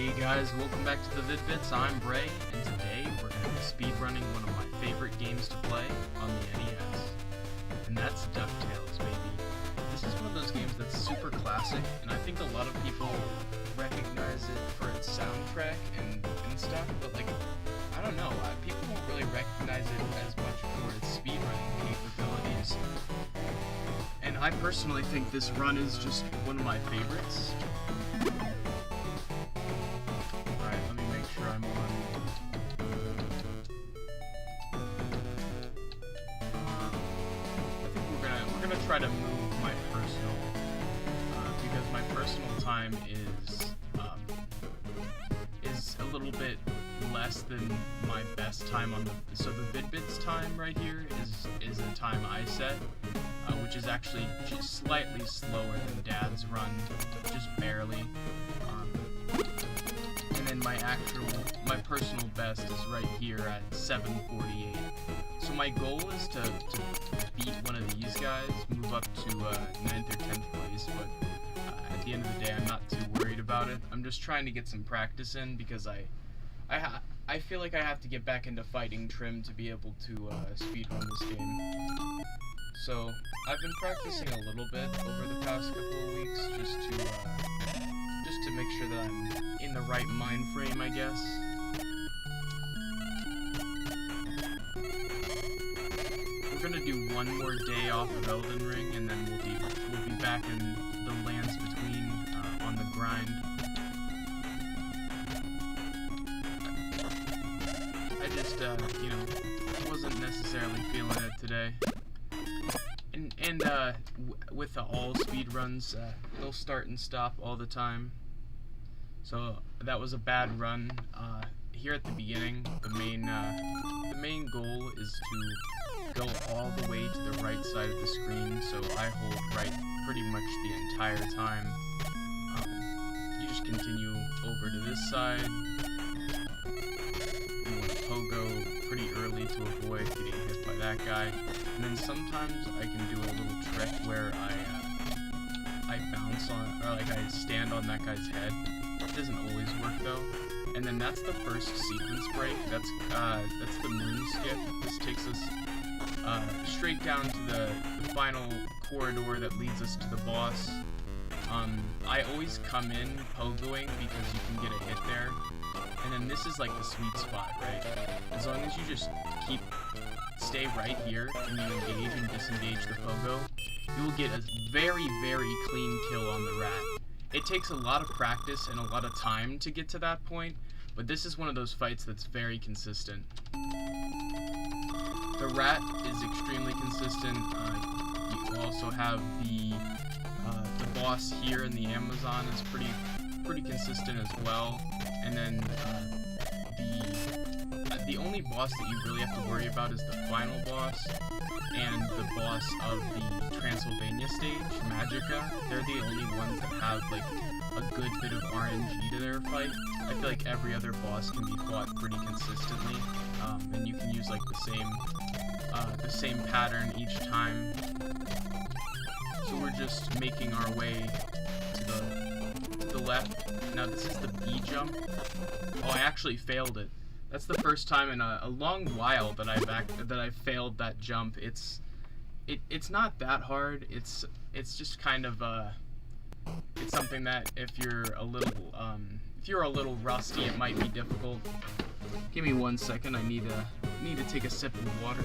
Hey guys, welcome back to the Vid-Bits. I'm Bray, and today we're going to be speedrunning one of my favorite games to play on the NES. And that's DuckTales, baby. This is one of those games that's super classic, and I think a lot of people recognize it for its soundtrack and stuff, but like, I don't know, people don't really recognize it as much for its speedrunning capabilities. And I personally think this run is just one of my favorites. I'm on. I think we're gonna try to move my personal because my personal time is a little bit less than my best time on the. So the Vid-Bits time right here is a time I set, which is actually just slightly slower than Dad's run, just barely. And my personal best is right here at 748. So my goal is to beat one of these guys, move up to 9th or 10th place, but at the end of the day I'm not too worried about it. I'm just trying to get some practice in because I feel like I have to get back into fighting trim to be able to speedrun this game. So I've been practicing a little bit over the past couple of weeks just to make sure that I'm in the right mind frame, I guess. We're gonna do one more day off of Elden Ring, and then we'll be back in the lands between on the grind. I just wasn't necessarily feeling it today. And with the all speed runs, they'll start and stop all the time. So that was a bad run. Here at the beginning, the main goal is to go all the way to the right side of the screen. So I hold right pretty much the entire time. You just continue over to this side. You want to pogo pretty early to avoid getting hit by that guy. And then sometimes I can do a little trick where I bounce on, or like I stand on that guy's head. It doesn't always work though. And then that's the first sequence break. That's the moon skip. This takes us straight down to the final corridor that leads us to the boss. I always come in pogoing because you can get a hit there. And then this is like the sweet spot, right? As long as you just stay right here and you engage and disengage the pogo, you will get a very, very clean kill on the rat. It takes a lot of practice and a lot of time to get to that point, but this is one of those fights that's very consistent. The rat is extremely consistent. You also have the boss here in the Amazon is pretty consistent as well. And then the only boss that you really have to worry about is the final boss and the boss of the Transylvania stage, Magica. They're the only ones that have like a good bit of RNG to their fight. I feel like every other boss can be fought pretty consistently, and you can use like the same pattern each time. So we're just making our way to the left. Now this is the B jump. Oh, I actually failed it. That's the first time in a long while that I've failed that jump. It's not that hard. It's just kind of it's something that if you're a little rusty, it might be difficult. Give me 1 second. I need to take a sip of water.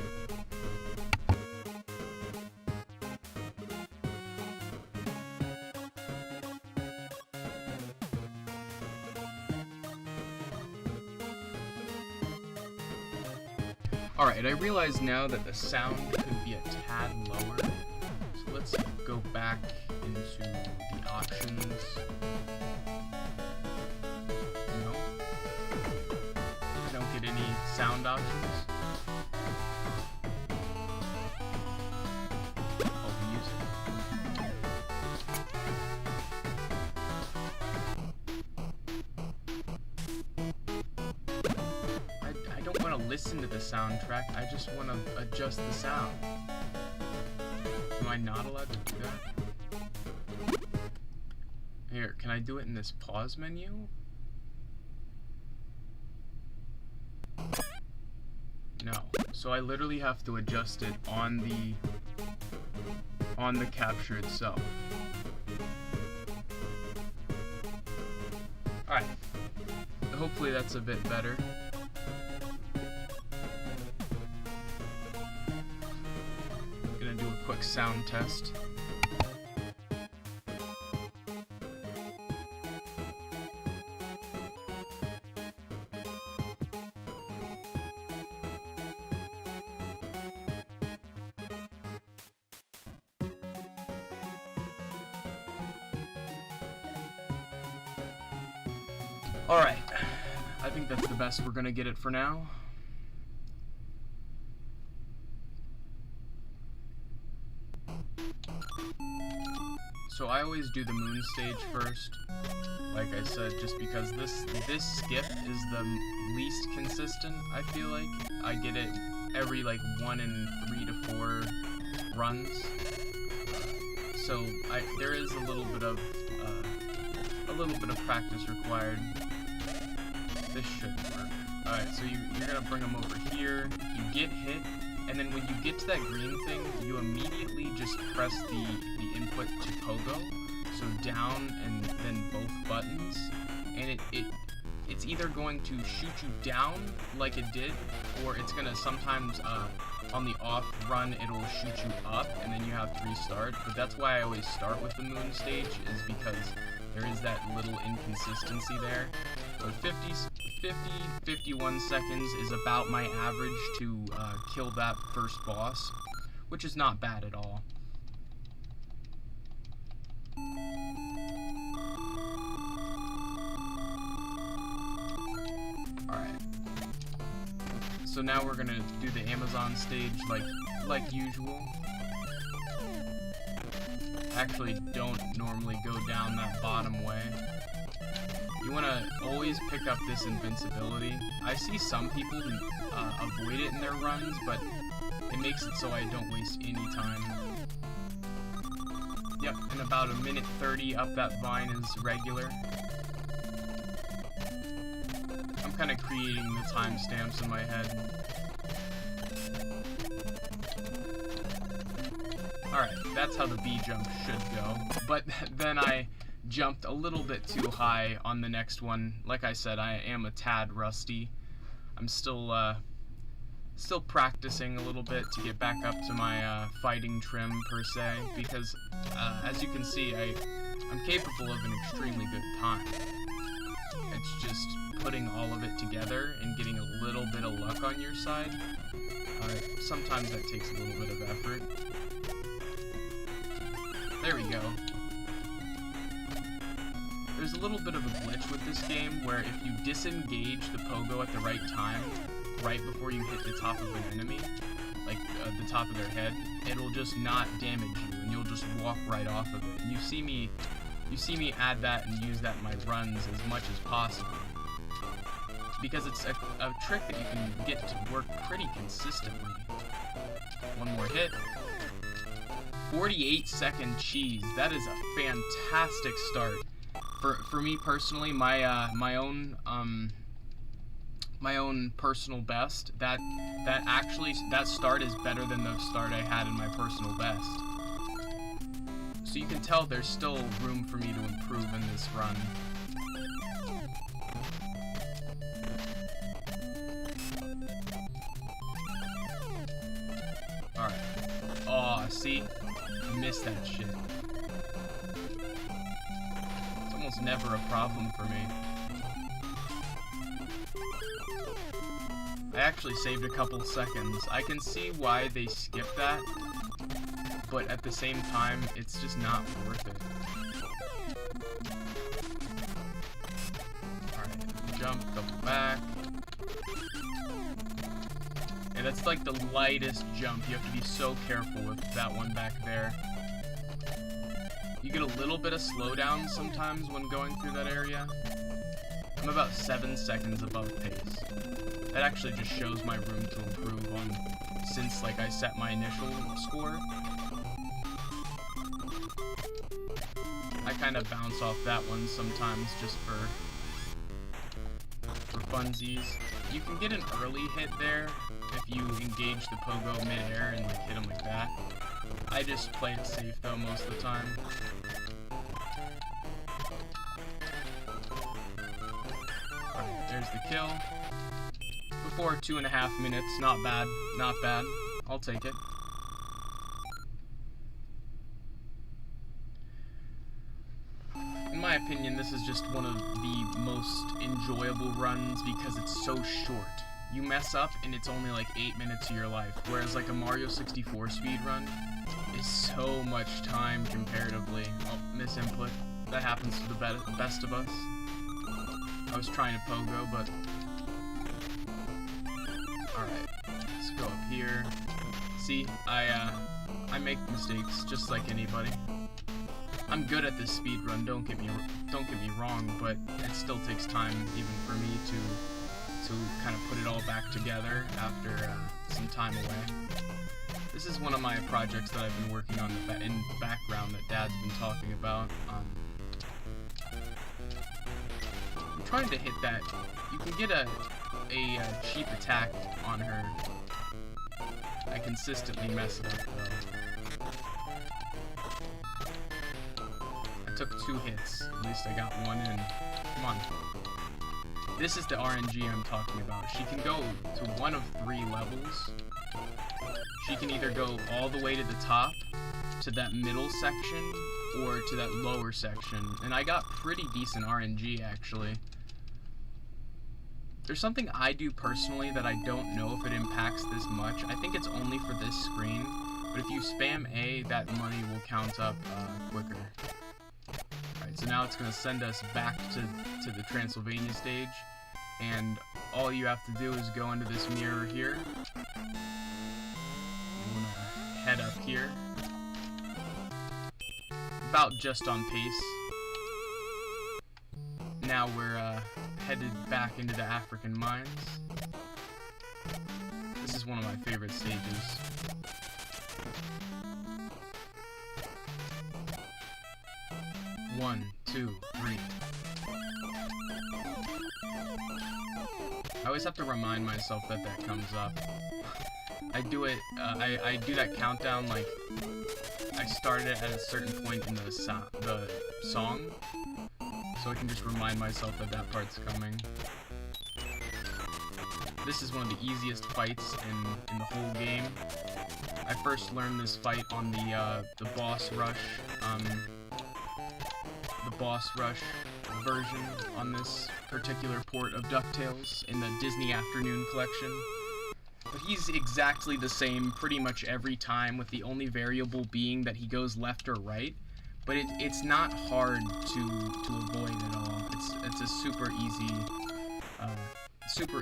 Alright, I realize now that the sound could be a tad lower, so let's go back into the options. No? I don't get any sound options. Oh, music. I don't want to listen to the soundtrack, I just want to adjust the sound. Am I not allowed to do that? Here, can I do it in this pause menu? No. So I literally have to adjust it on the capture itself. Alright. Hopefully that's a bit better. I'm gonna do a quick sound test. Alright, I think that's the best we're gonna get it for now. So I always do the moon stage first, like I said, just because this skip is the least consistent, I feel like. I get it every like 1 in 3 to 4 runs. So there is a little bit of practice required. This should work. Alright, so you're gonna bring them over here, you get hit, and then when you get to that green thing, you immediately just press the input to pogo, so down and then both buttons, and it's either going to shoot you down like it did, or it's gonna sometimes, on the off run, it'll shoot you up, and then you have to restart, but that's why I always start with the moon stage, is because there is that little inconsistency there. So 51 seconds is about my average to kill that first boss, which is not bad at all. Alright. So now we're gonna do the Amazon stage like usual. Actually don't normally go down that bottom way. You want to always pick up this invincibility. I see some people who avoid it in their runs, but it makes it so I don't waste any time. Yep, in about 1:30 up that vine is regular. I'm kind of creating the timestamps in my head. Alright, that's how the B jump should go, but then I jumped a little bit too high on the next one. Like I said, I am a tad rusty. I'm still practicing a little bit to get back up to my fighting trim per se, because as you can see, I'm capable of an extremely good time. It's just putting all of it together and getting a little bit of luck on your side. Sometimes that takes a little bit of effort. There we go. There's a little bit of a glitch with this game where if you disengage the pogo at the right time, right before you hit the top of an enemy, like the top of their head, it'll just not damage you and you'll just walk right off of it. And you see me add that and use that in my runs as much as possible, because it's a trick that you can get to work pretty consistently. One more hit. 48-second cheese. That is a fantastic start. For me personally, my own personal best, that start is better than the start I had in my personal best. So you can tell there's still room for me to improve in this run. Alright. Aw, see? Missed that shit. It's almost never a problem for me. I actually saved a couple seconds. I can see why they skipped that, but at the same time, it's just not worth it. Alright, jump, double back. And that's like the lightest jump. You have to be so careful with that one back there. You get a little bit of slowdown sometimes when going through that area. I'm about 7 seconds above pace. That actually just shows my room to improve on since like I set my initial score. I kind of bounce off that one sometimes just for funsies. You can get an early hit there if you engage the pogo mid-air and like hit him like that. I just play it safe though most of the time. Alright, there's the kill. Before 2.5 minutes, not bad, not bad. I'll take it. In my opinion, this is just one of the most enjoyable runs because it's so short. You mess up and it's only like 8 minutes of your life, whereas like a Mario 64 speedrun is so much time comparatively. Oh, misinput. That happens to the best of us. I was trying to pogo, but... Alright, let's go up here. See, I make mistakes just like anybody. I'm good at this speedrun, don't get me wrong, but it still takes time even for me to kind of put it all back together after some time away. This is one of my projects that I've been working on in the background that Dad's been talking about. I'm trying to hit that. You can get a cheap attack on her. I consistently mess it up though. I took 2 hits. At least I got one in. Come on. This is the RNG I'm talking about. She can go to one of 3 levels. She can either go all the way to the top, to that middle section, or to that lower section. And I got pretty decent RNG actually. There's something I do personally that I don't know if it impacts this much. I think it's only for this screen, but if you spam A, that money will count up quicker. Alright, so now it's going to send us back to the Transylvania stage, and all you have to do is go into this mirror here. You want to head up here. About just on pace. Now we're headed back into the African mines. This is one of my favorite stages. One, two, three. I always have to remind myself that that comes up. I do it, I do that countdown like I started it at a certain point in the song, so I can just remind myself that that part's coming. This is one of the easiest fights in the whole game. I first learned this fight on the boss rush, version on this particular port of DuckTales in the Disney Afternoon collection. But he's exactly the same pretty much every time, with the only variable being that he goes left or right. But it's not hard to avoid at all. It's a super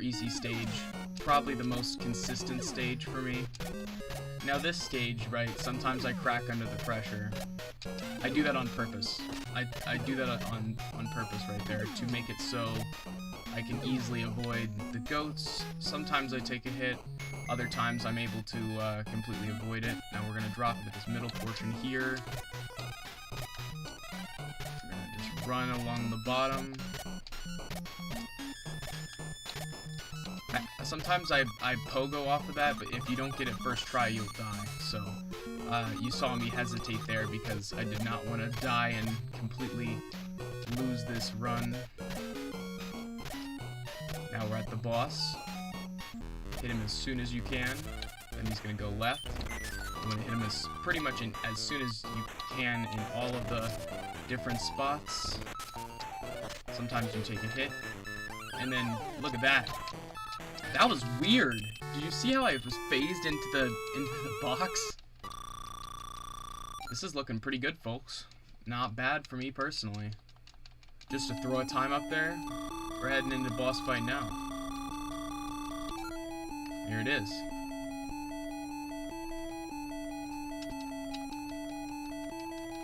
easy stage. Probably the most consistent stage for me. Now this stage, right, sometimes I crack under the pressure. I do that on purpose. I do that on purpose right there to make it so I can easily avoid the goats. Sometimes I take a hit, other times I'm able to completely avoid it. Now we're gonna drop into this middle portion here. We're gonna just run along the bottom. Sometimes I pogo off of that, but if you don't get it first try, you'll die. So you saw me hesitate there because I did not want to die and completely lose this run. Now we're at the boss. Hit him as soon as you can. Then he's going to go left. I'm going to hit him pretty much as soon as you can in all of the different spots. Sometimes you take a hit. And then, look at that. That was weird. Did you see how I was phased into the box? This is looking pretty good, folks. Not bad for me personally. Just to throw a time up there, we're heading into the boss fight now. Here it is.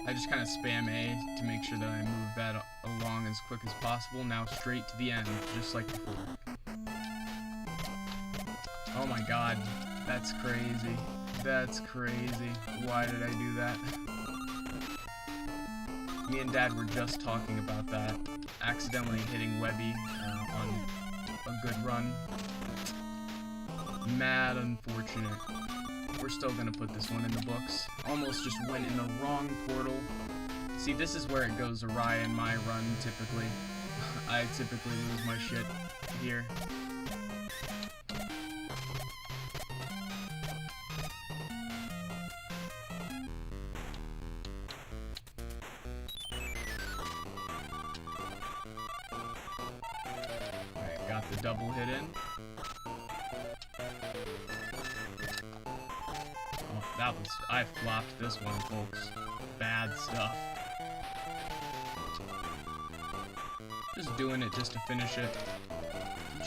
I just kind of spam A to make sure that I move that along as quick as possible. Now straight to the end, just like before. Oh my god, that's crazy. That's crazy. Why did I do that? Me and Dad were just talking about that. Accidentally hitting Webby on a good run. mad unfortunate. We're still gonna put this one in the books. Almost just went in the wrong portal. See, this is where it goes awry in my run, typically. I typically lose my shit here. Alright, got the double hit in. Oh, I flopped this one, folks. Bad stuff. Just doing it just to finish it.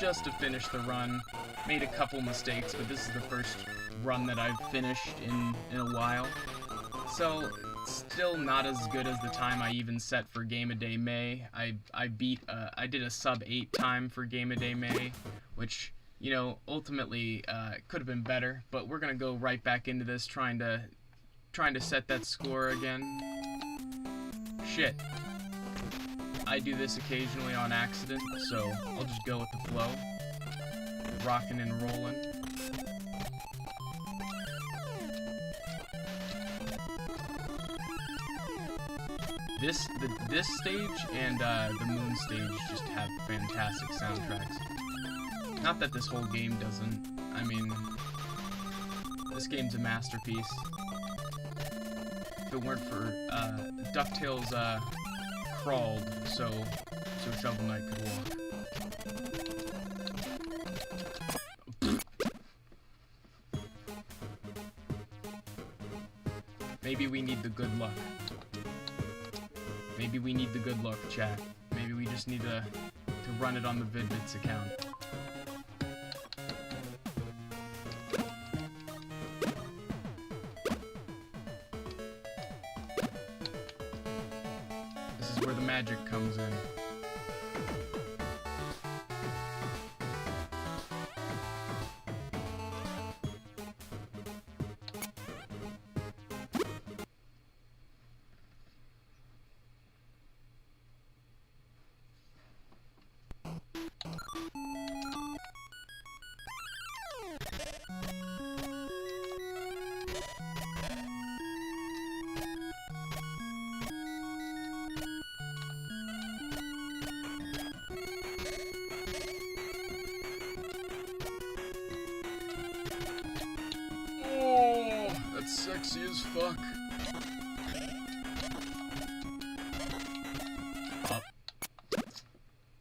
Just to finish the run. Made a couple mistakes, but this is the first run that I've finished in a while. So, still not as good as the time I even set for Game of Day May. I did a sub 8 time for Game of Day May, which, you know, ultimately could have been better, but we're gonna go right back into this trying to set that score again. Shit. I do this occasionally on accident, so I'll just go with the flow. Rocking and rolling. This stage and the moon stage just have fantastic soundtracks. Not that this whole game doesn't. I mean, this game's a masterpiece. If it weren't for DuckTales crawled so Shovel Knight could walk. Maybe we need the good luck. Maybe we need the good luck, chat. Maybe we just need to run it on the Vid-Bits account. This is where the magic comes in. Sexy as fuck. Oh.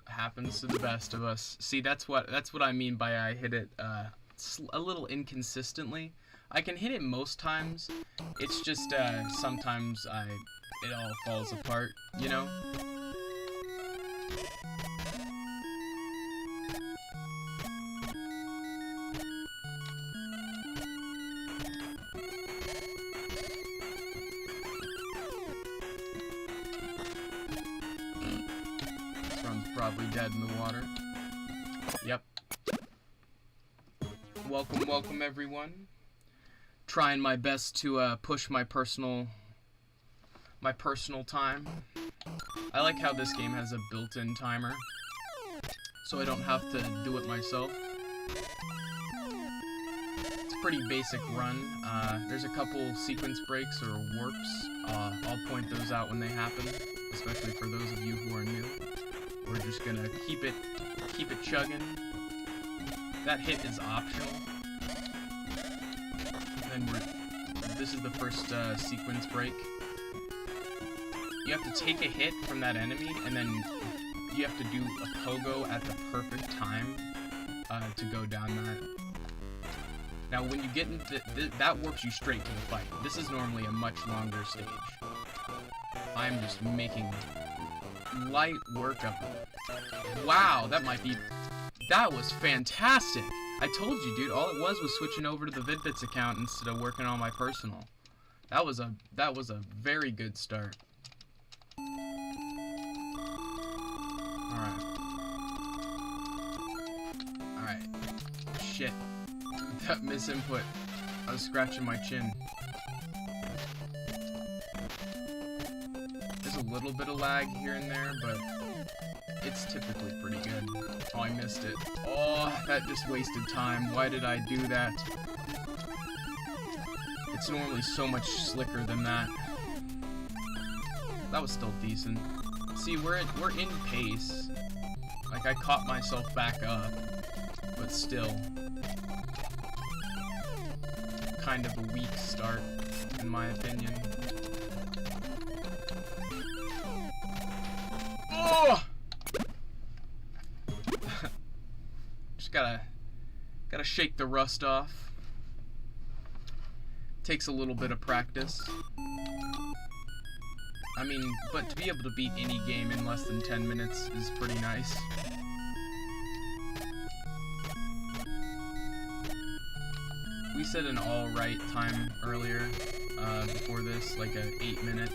Happens to the best of us. See, that's what I mean by I hit it a little inconsistently. I can hit it most times. It's just sometimes it all falls apart, you know? Probably dead in the water. Yep. Welcome everyone. Trying my best to push my personal time. I like how this game has a built-in timer, so I don't have to do it myself. It's a pretty basic run. There's a couple sequence breaks or warps. I'll point those out when they happen, especially for those of you who are new. We're just gonna keep it chugging. That hit is optional. Then this is the first sequence break. You have to take a hit from that enemy, and then you have to do a pogo at the perfect time to go down that. Now, when you get into that warps you straight to the fight. This is normally a much longer stage. I'm just making light work of it. Wow, that was fantastic. I told you, dude, all it was switching over to the Vid-Bits account instead of working on my personal. That was a very good start. Alright. Shit. That misinput. I was scratching my chin. There's a little bit of lag here and there, but it's typically pretty good. Oh, I missed it. Oh, that just wasted time. Why did I do that? It's normally so much slicker than that. That was still decent. See, we're in pace. Like, I caught myself back up, but still. Kind of a weak start, in my opinion. Oh! Just gotta shake the rust off. Takes a little bit of practice. I mean, but to be able to beat any game in less than 10 minutes is pretty nice. We set an alright time earlier, before this, like a 8-minute,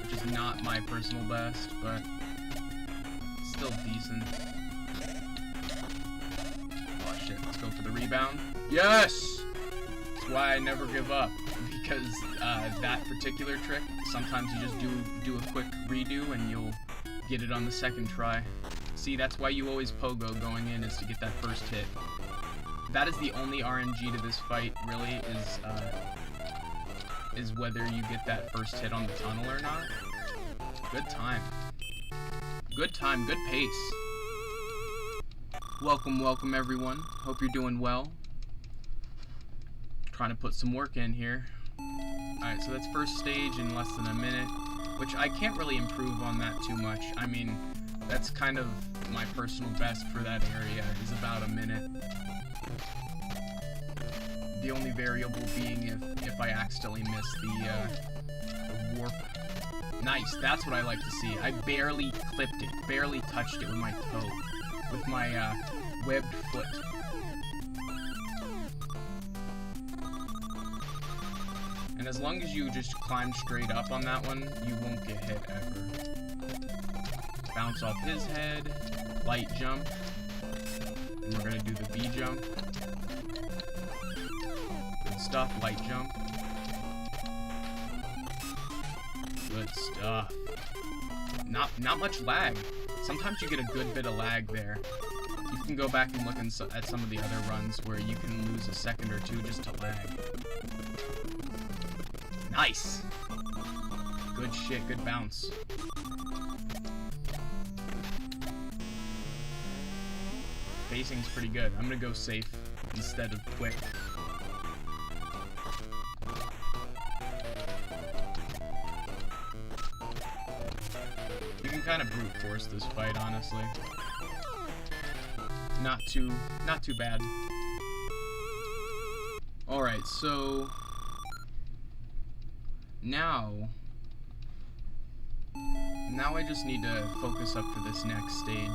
which is not my personal best, but still decent. Oh shit, let's go for the rebound. Yes! That's why I never give up, because that particular trick, sometimes you just do a quick redo and you'll get it on the second try. See, that's why you always pogo going in, is to get that first hit. That is the only RNG to this fight, really, is whether you get that first hit on the tunnel or not. Good time. Good time, good pace. Welcome, welcome everyone. Hope you're doing well. Trying to put some work in here. Alright, so that's first stage in less than a minute, which I can't really improve on that too much. I mean, that's kind of my personal best for that area, is about a minute. The only variable being if I accidentally miss the warp. Nice, that's what I like to see. I barely clipped it, barely touched it with my toe, with my webbed foot. And as long as you just climb straight up on that one, you won't get hit ever. Bounce off his head, light jump, and we're gonna do the B jump. Good stuff, light jump. Good stuff. Not much lag. Sometimes you get a good bit of lag there. You can go back and look at some of the other runs where you can lose a second or two just to lag. Nice! Good shit, good bounce. Pacing's pretty good. I'm gonna go safe instead of quick. You can kind of brute force this fight, honestly. Not too bad. Alright, so now I just need to focus up for this next stage.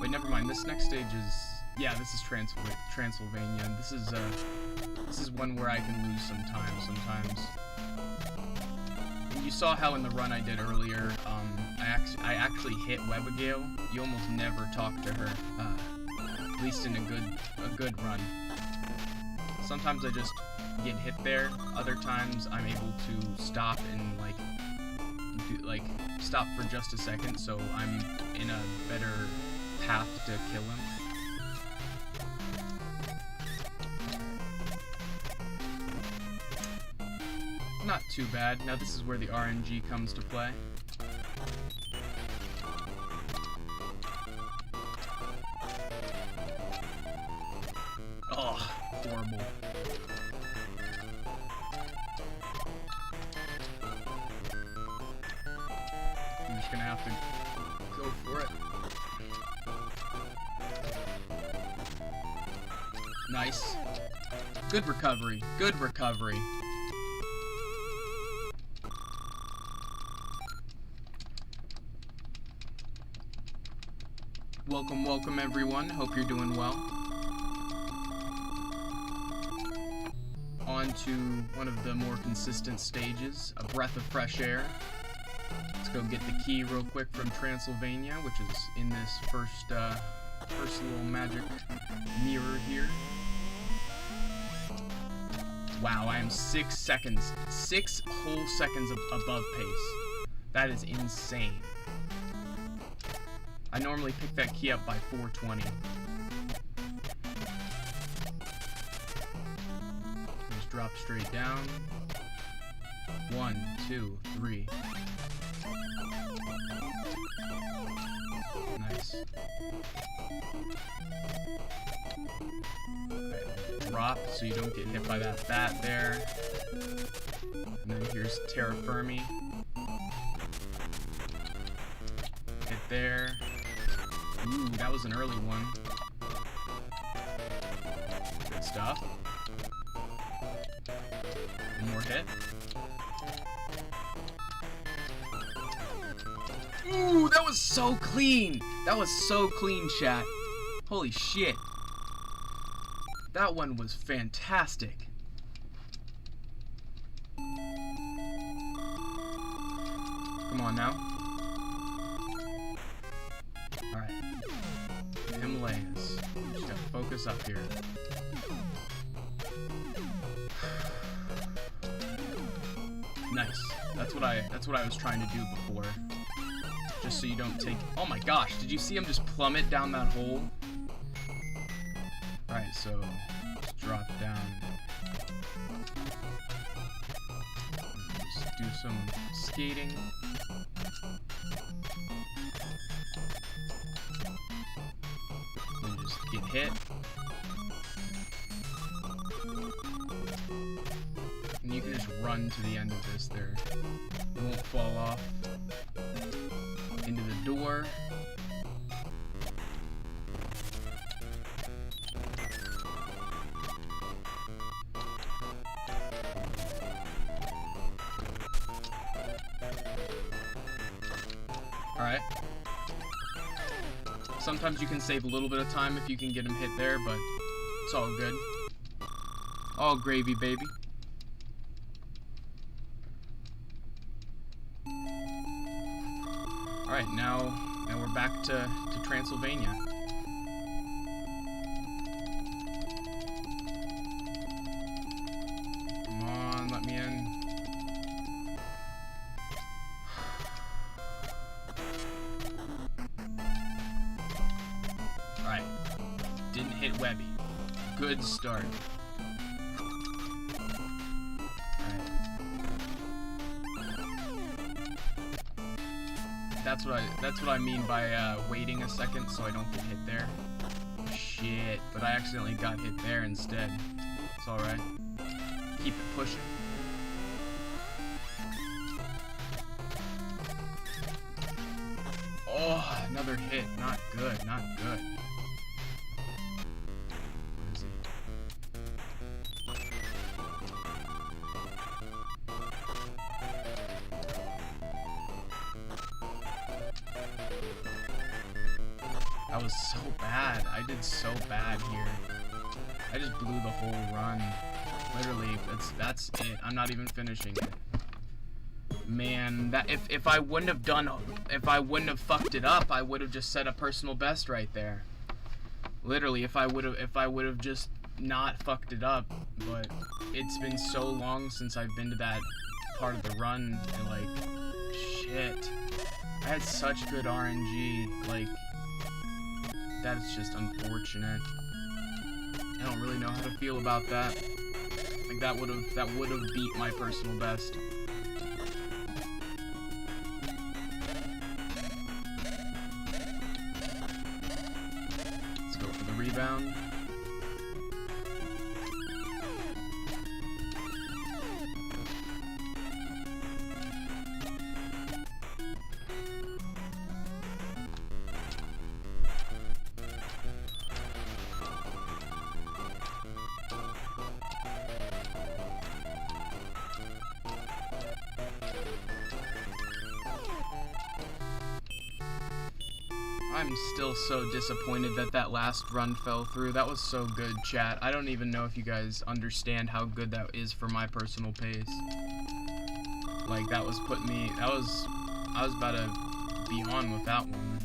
Wait, never mind. This next stage is, yeah, this is Transylvania. This is one where I can lose some time sometimes. And you saw how in the run I did earlier, I actually hit Webigail. You almost never talk to her, at least in a good run. Sometimes I just get hit there. Other times I'm able to stop and stop for just a second, so I'm in a better path to kill him. Not too bad. Now this is where the RNG comes to play. Oh, horrible. I'm just gonna have to go for it. Nice. Good recovery. Good recovery. Welcome, welcome everyone. Hope you're doing well. On to one of the more consistent stages, a breath of fresh air. Let's go get the key real quick from Transylvania, which is in this first little magic mirror here. Wow, I am 6 seconds, 6 whole seconds above pace. That is insane. I normally pick that key up by 420. Just drop straight down. 1, 2, 3. Nice. Okay. Drop so you don't get hit by that bat there. And then here's Terra Firmi. Hit there. Ooh, that was an early one. Good stuff. One more hit. Ooh, that was so clean! That was so clean, chat. Holy shit. That one was fantastic. Come on now. Alright. Himalayas. Just gotta focus up here. Nice. That's what I was trying to do before. Just so you don't take... Oh my gosh, did you see him just plummet down that hole? Alright, so just drop down. Just do some skating. And just get hit. And you can just run to the end of this there. You won't fall off. Into the door. Alright. Sometimes you can save a little bit of time if you can get him hit there, but it's all good. All gravy, baby. Alright, now we're back to Transylvania. Come on, let me in. Alright. Didn't hit Webby. Good start. That's what I mean by waiting a second so I don't get hit there. Shit, but I accidentally got hit there instead. It's alright. Keep it pushing. Oh, another hit. Not good, not good. Where is he? That was so bad. I did so bad here. I just blew the whole run. Literally, that's it. I'm not even finishing it. Man, that if I wouldn't have fucked it up, I would have just set a personal best right there. Literally, if I would have just not fucked it up, but it's been so long since I've been to that part of the run, and like, shit. I had such good RNG, like, that's just unfortunate. I don't really know how to feel about that. Like, that would have beat my personal best. Let's go for the rebound. I'm still so disappointed that that last run fell through. That was so good, chat. I don't even know if you guys understand how good that is for my personal pace. Like, that was putting me... I was about to be on with that one.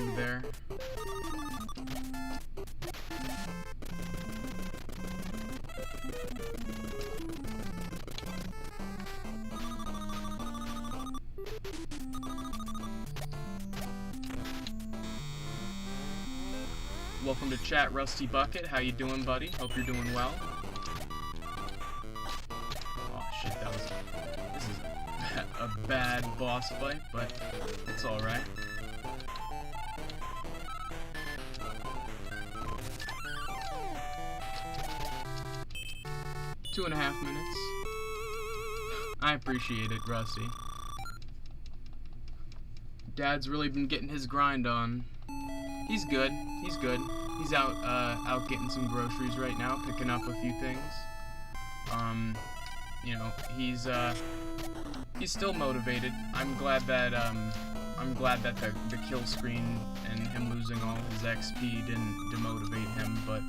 lag there. Welcome to chat, Rusty Bucket. How you doing, buddy? Hope you're doing well. Oh shit, this is a bad boss fight, but it's alright. Two and a half minutes. I appreciate it, Rusty. Dad's really been getting his grind on. He's good. He's good. He's out getting some groceries right now, picking up a few things. You know, he's still motivated. I'm glad that the kill screen and him losing all his XP didn't demotivate him, but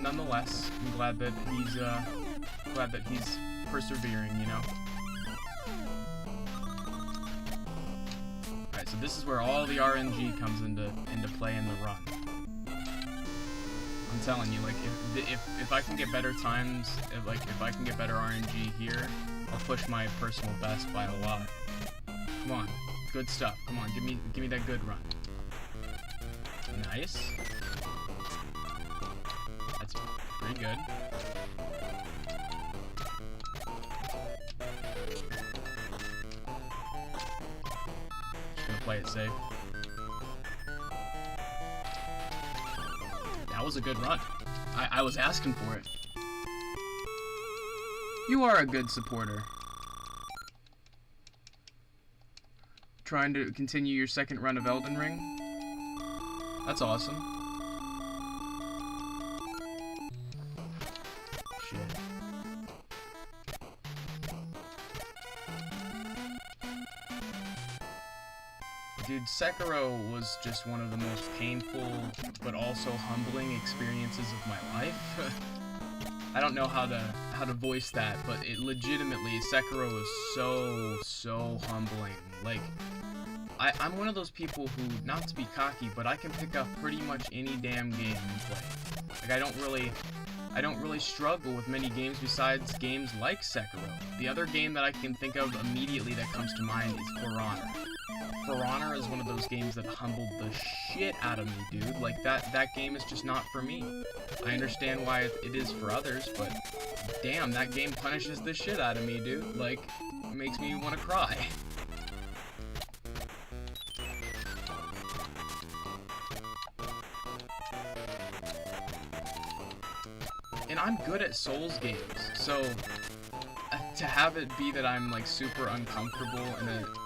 nonetheless, I'm glad that he's persevering, you know. Alright, so this is where all the RNG comes into play in the run. I'm telling you, like, if I can get better times, if I can get better RNG here, I'll push my personal best by a lot. Come on, good stuff. Come on, give me that good run. Nice. That's pretty good. Just gonna play it safe. That was a good run. I was asking for it. You are a good supporter. Trying to continue your second run of Elden Ring? That's awesome. Shit. Dude, Sekiro was just one of the most painful but also humbling experiences of my life. I don't know how to voice that, but it legitimately, Sekiro is so humbling. Like, I'm one of those people who, not to be cocky, but I can pick up pretty much any damn game and play. Like, I don't really struggle with many games besides games like Sekiro. The other game that I can think of immediately that comes to mind is For Honor. For Honor is one of those games that humbled the shit out of me, dude. Like, that game is just not for me. I understand why it is for others, but damn, that game punishes the shit out of me, dude. Like, it makes me want to cry. And I'm good at Souls games, so to have it be that I'm like super uncomfortable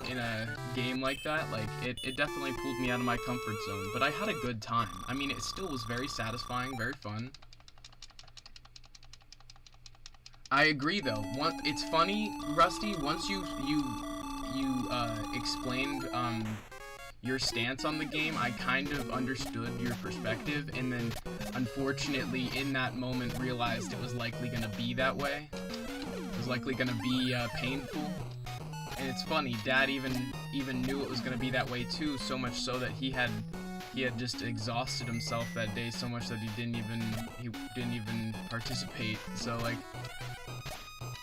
in a game like that, like it definitely pulled me out of my comfort zone. But I had a good time. I mean, it still was very satisfying, very fun. I agree though. It's funny, Rusty. Once you explained your stance on the game, I kind of understood your perspective, and then unfortunately in that moment realized it was likely gonna be that way. It was likely gonna be painful. And it's funny, Dad even knew it was gonna be that way too, so much so that he had just exhausted himself that day so much that he didn't even participate. So like,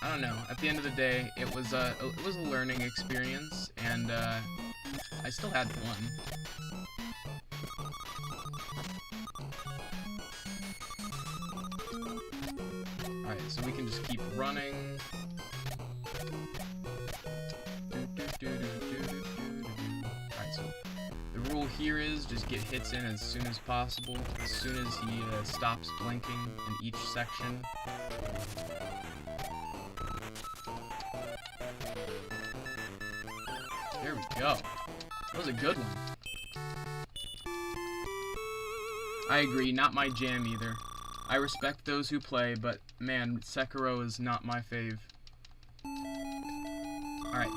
I don't know. At the end of the day, it was a learning experience, and I still had fun. Alright, so we can just keep running. Alright, so the rule here is just get hits in as soon as possible, as soon as he stops blinking in each section. There we go. That was a good one. I agree, not my jam either. I respect those who play, but man, Sekiro is not my fave. Alright,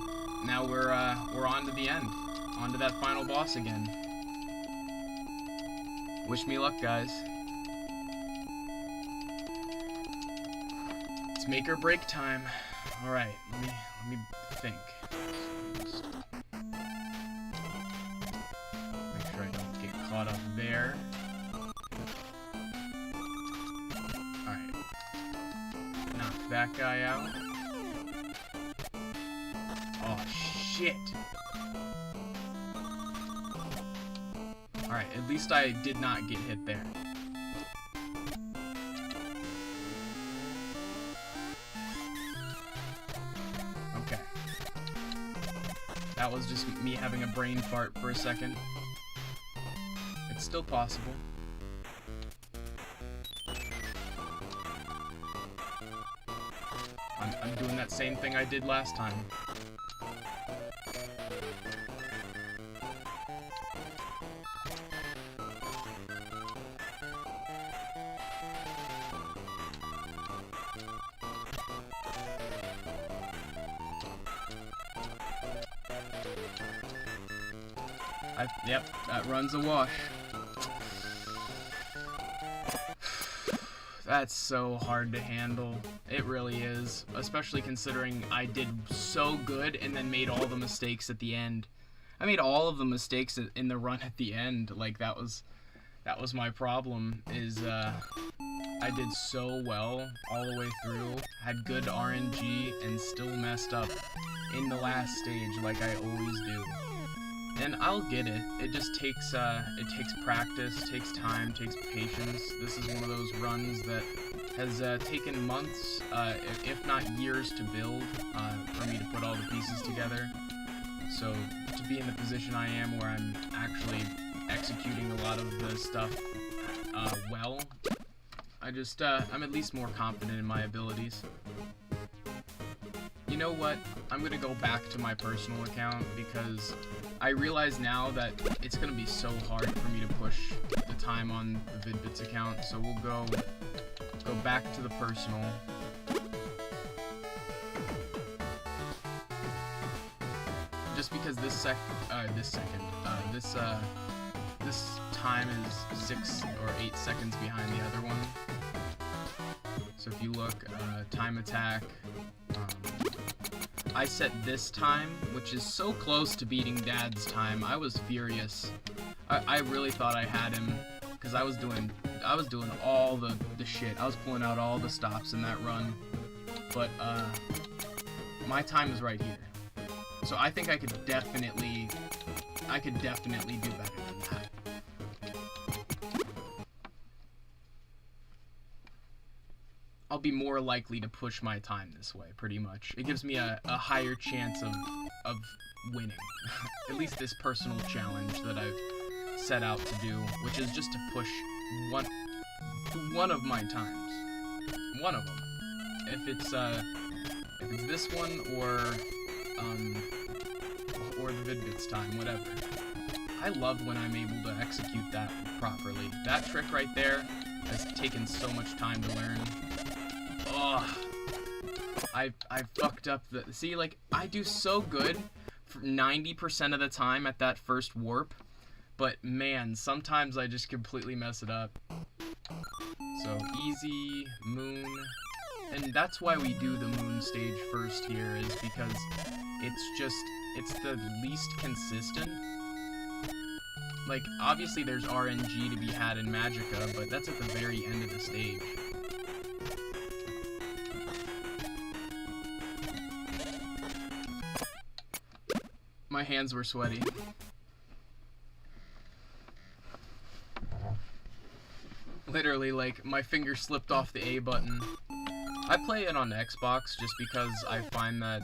now we're on to the end. On to that final boss again. Wish me luck, guys. It's make or break time. Alright, let me think. Make sure there. Alright. Knock that guy out. Oh, shit! Alright, at least I did not get hit there. Okay. That was just me having a brain fart for a second. It's still possible. I'm doing that same thing I did last time. Yep, that runs a wash. That's so hard to handle. It really is. Especially considering I did so good and then made all the mistakes at the end. I made all of the mistakes in the run at the end. Like, that was my problem, is I did so well all the way through, had good RNG, and still messed up in the last stage like I always do. And I'll get it. It just takes practice, takes time, takes patience. This is one of those runs that has taken months, if not years, to build for me to put all the pieces together. So to be in the position I am, where I'm actually executing a lot of the stuff well, I'm at least more confident in my abilities. You know what? I'm gonna go back to my personal account because I realize now that it's gonna be so hard for me to push the time on the Vid-Bits account, so we'll go back to the personal. Just because this time is 6 or 8 seconds behind the other one. So if you look, time attack. I set this time, which is so close to beating Dad's time. I was furious. I really thought I had him, because I was doing all the shit. I was pulling out all the stops in that run. But my time is right here. So I think I could definitely do better than that. I'll be more likely to push my time this way, pretty much. It gives me a higher chance of winning. At least this personal challenge that I've set out to do, which is just to push one of my times. One of them. If it's this one or the Vid-Bits time, whatever. I love when I'm able to execute that properly. That trick right there has taken so much time to learn. Oh, I fucked up the... See, like, I do so good for 90% of the time at that first warp, but man, sometimes I just completely mess it up. So, easy, moon, and that's why we do the moon stage first here, is because it's the least consistent. Like, obviously there's RNG to be had in Magica, but that's at the very end of the stage. My hands were sweaty. Literally, like, my finger slipped off the A button. I play it on Xbox just because I find that,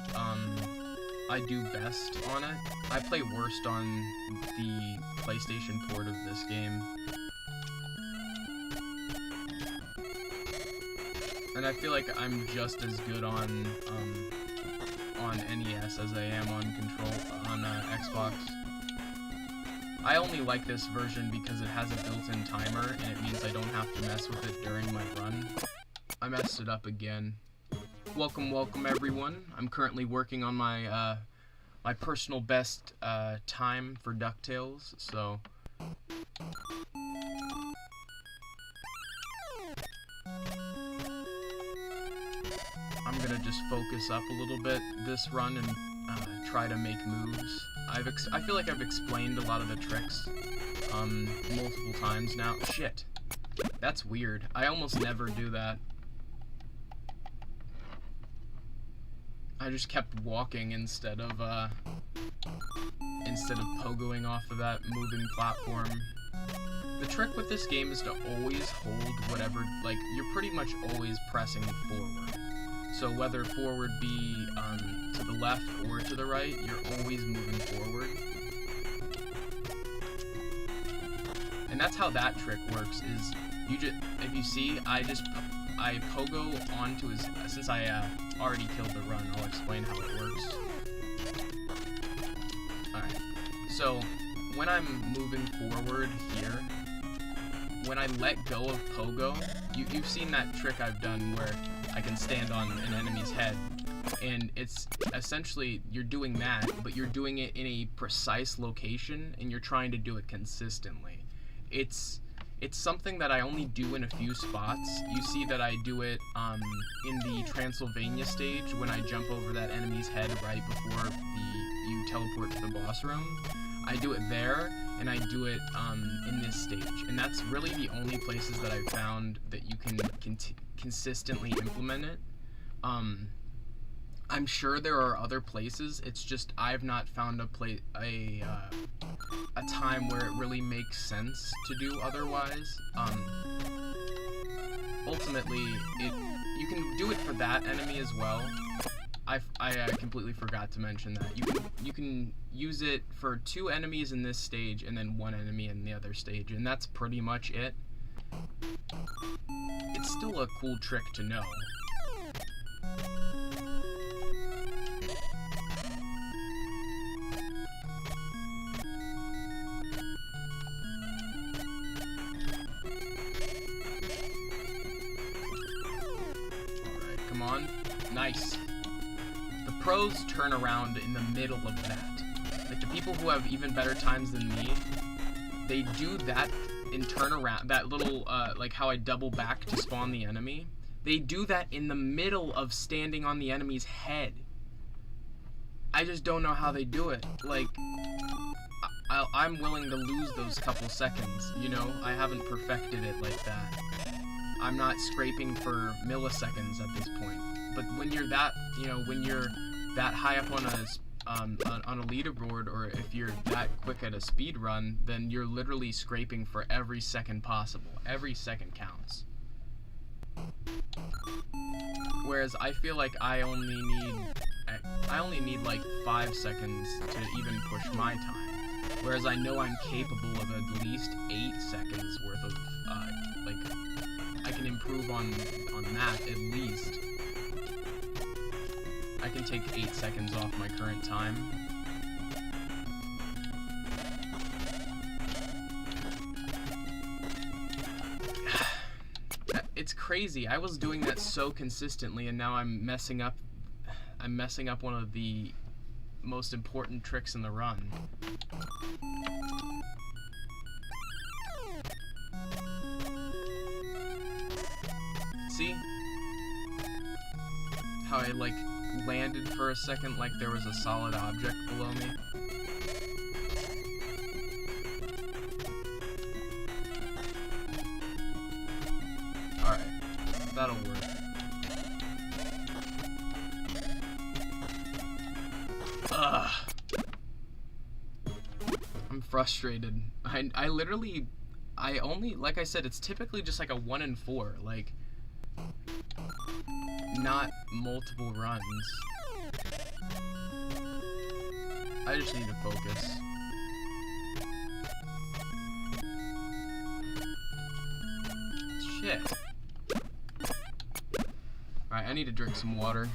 I do best on it. I play worst on the PlayStation port of this game. And I feel like I'm just as good on NES as I am on Xbox. I only like this version because it has a built-in timer, and it means I don't have to mess with it during my run. I messed it up again. Welcome everyone. I'm currently working on my my personal best time for DuckTales, so I'm gonna just focus up a little bit this run and try to make moves. I feel like I've explained a lot of the tricks multiple times now. Shit. That's weird. I almost never do that. I just kept walking instead of pogoing off of that moving platform. The trick with this game is to always hold whatever, like, you're pretty much always pressing forward. So whether forward be to the left or to the right, you're always moving forward. And that's how that trick works, is you just, if you see, I pogo onto his, since I already killed the run, I'll explain how it works. Alright, so when I'm moving forward here, when I let go of pogo, you've seen that trick I've done where I can stand on an enemy's head, and it's essentially, you're doing that, but you're doing it in a precise location, and you're trying to do it consistently. It's something that I only do in a few spots. You see that I do it in the Transylvania stage when I jump over that enemy's head right before you teleport to the boss room. I do it there, and I do it in this stage. And that's really the only places that I've found that you can consistently implement it. I'm sure there are other places, it's just I've not found a time where it really makes sense to do otherwise. Ultimately, you can do it for that enemy as well. I completely forgot to mention that. You can use it for 2 enemies in this stage and then 1 enemy in the other stage, and that's pretty much it. It's still a cool trick to know. Alright, come on. Nice. The pros turn around in the middle of that. Like, the people who have even better times than me, they do that and turn around, that little, like how I double back to spawn the enemy. They do that in the middle of standing on the enemy's head. I just don't know how they do it. Like, I'm willing to lose those couple seconds, you know? I haven't perfected it like that. I'm not scraping for milliseconds at this point. But when you're that, you know, when you're that high up on a leaderboard, or if you're that quick at a speed run, then you're literally scraping for every second possible. Every second counts. Whereas I feel like I only need like 5 seconds to even push my time. Whereas I know I'm capable of at least 8 seconds worth of, like, I can improve on that at least. I can take 8 seconds off my current time. It's crazy. I was doing that so consistently, and now I'm messing up one of the most important tricks in the run. See? How I, like, landed for a second like there was a solid object below me. Alright, that'll work. Ugh. I'm frustrated. I literally, like I said, it's typically just like a 1 in 4, like, not multiple runs. I just need to focus. Shit. Alright, I need to drink some water.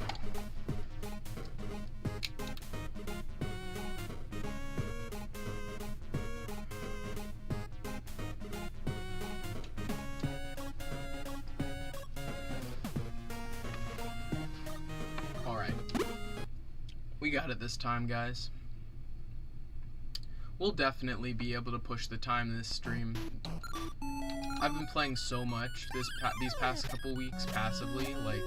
We got it this time, guys. We'll definitely be able to push the time this stream. I've been playing so much these past couple weeks passively, like,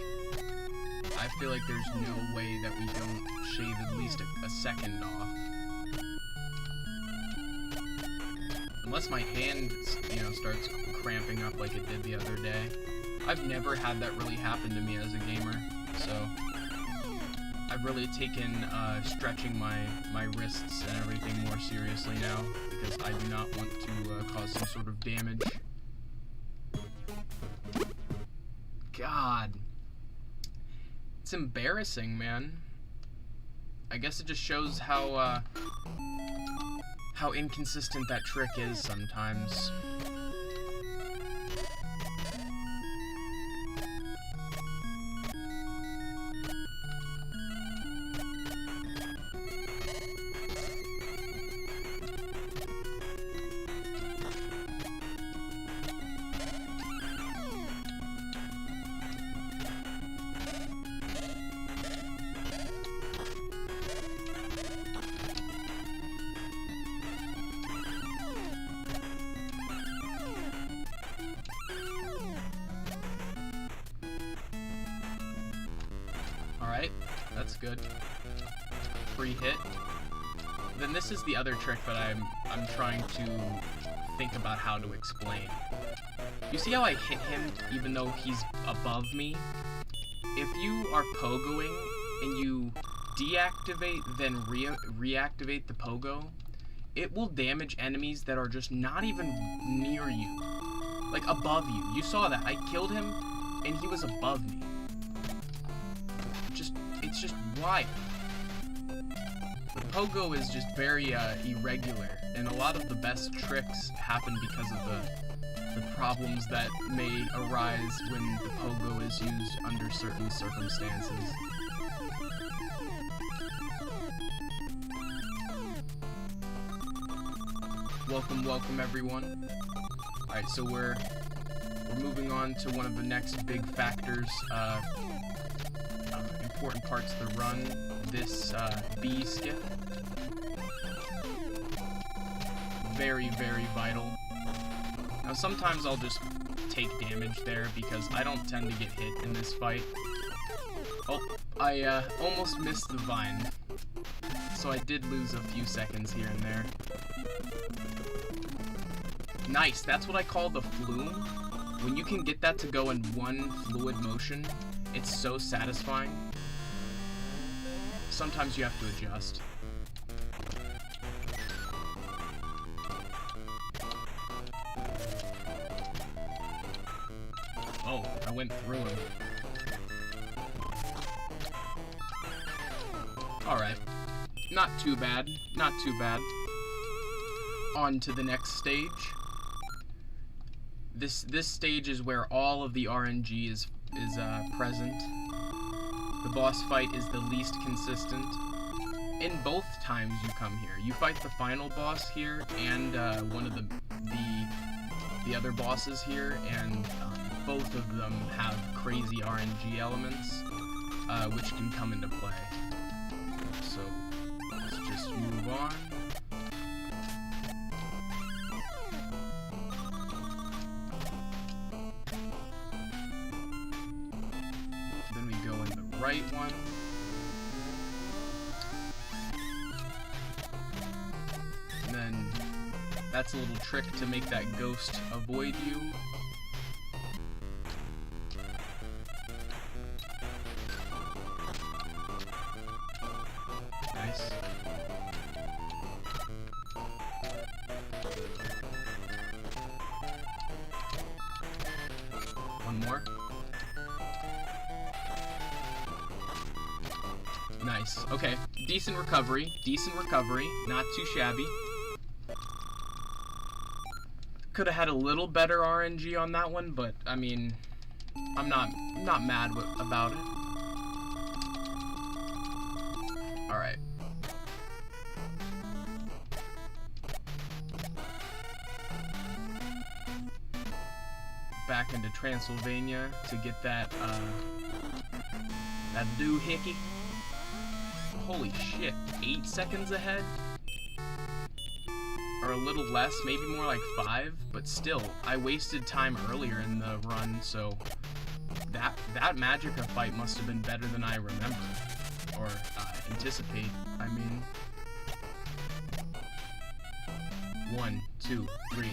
I feel like there's no way that we don't shave at least a second off. Unless my hand, you know, starts cramping up like it did the other day. I've never had that really happen to me as a gamer, so I've really taken stretching my wrists and everything more seriously now, because I do not want to cause some sort of damage. God. It's embarrassing, man. I guess it just shows how inconsistent that trick is sometimes. Alright, that's good. Free hit. Then this is the other trick that I'm trying to think about how to explain. You see how I hit him even though he's above me? If you are pogoing and you deactivate then reactivate the pogo, it will damage enemies that are just not even near you. Like above you. You saw that. I killed him and he was above me. It's just wild. The pogo is just very irregular, and a lot of the best tricks happen because of the problems that may arise when the pogo is used under certain circumstances. Welcome everyone. Alright, so we're moving on to one of the next big factors, important parts of the run, this B skip. Very, very vital. Now sometimes I'll just take damage there because I don't tend to get hit in this fight. Oh, I almost missed the vine, so I did lose a few seconds here and there. Nice, that's what I call the flume. When you can get that to go in one fluid motion, it's so satisfying. Sometimes you have to adjust. Oh, I went through him. Alright. Not too bad. Not too bad. On to the next stage. This stage is where all of the RNG is present. The boss fight is the least consistent. In both times you come here. You fight the final boss here and one of the other bosses here, and both of them have crazy RNG elements, which can come into play. So let's just move on. Then we go in the right one. And then that's a little trick to make that ghost avoid you. Nice. One more. Nice. Okay. Decent recovery. Decent recovery. Not too shabby. Could have had a little better RNG on that one, but I mean, I'm not mad about it. All right. Back into Transylvania to get that doohickey. Holy shit! 8 seconds ahead. Or a little less, maybe more like 5, but still, I wasted time earlier in the run, so that Magica fight must have been better than I remember, or anticipate, I mean. 1, 2, 3.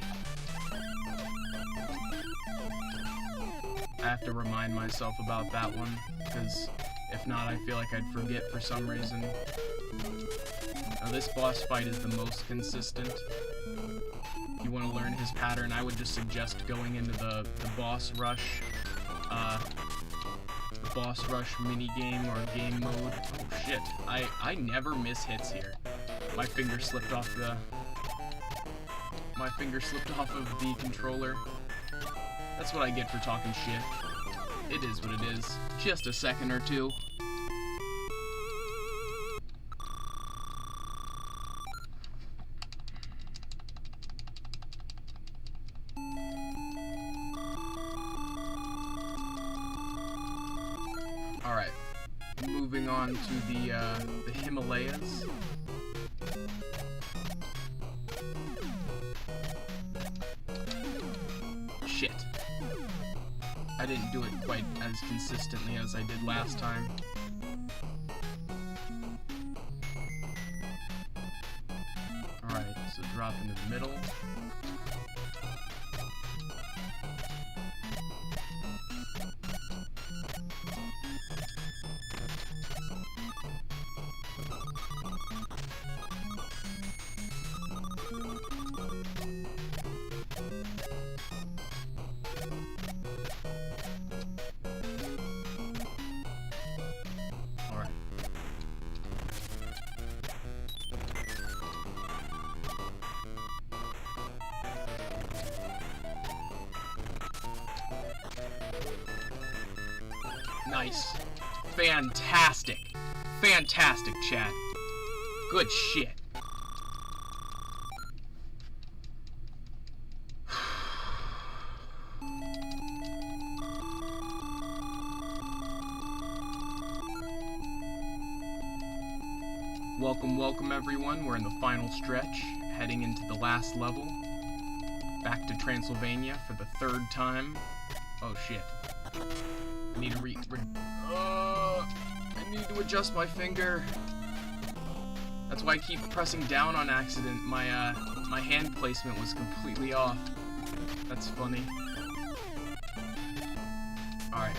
I have to remind myself about that one, because if not, I feel like I'd forget for some reason. Now, this boss fight is the most consistent. If you want to learn his pattern, I would just suggest going into the boss rush, minigame or game mode. Oh shit, I never miss hits here. My finger slipped off of the controller. That's what I get for talking shit. It is what it is. Just a second or two. Alright. Moving on to the Himalayas. Shit. I didn't do it quite as consistently as I did last time. Alright, so drop into the middle. Nice. Fantastic. Fantastic, chat. Good shit. Welcome everyone. We're in the final stretch, heading into the last level. Back to Transylvania for the 3rd time. Oh shit. I need to I need to adjust my finger. That's why I keep pressing down on accident. My hand placement was completely off. That's funny. Alright.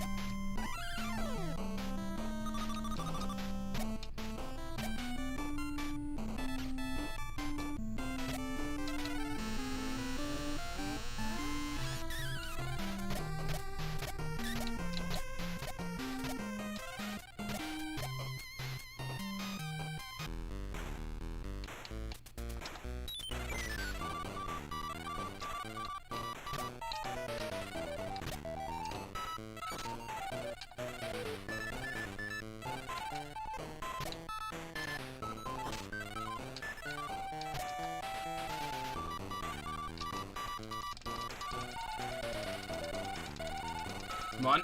Come on.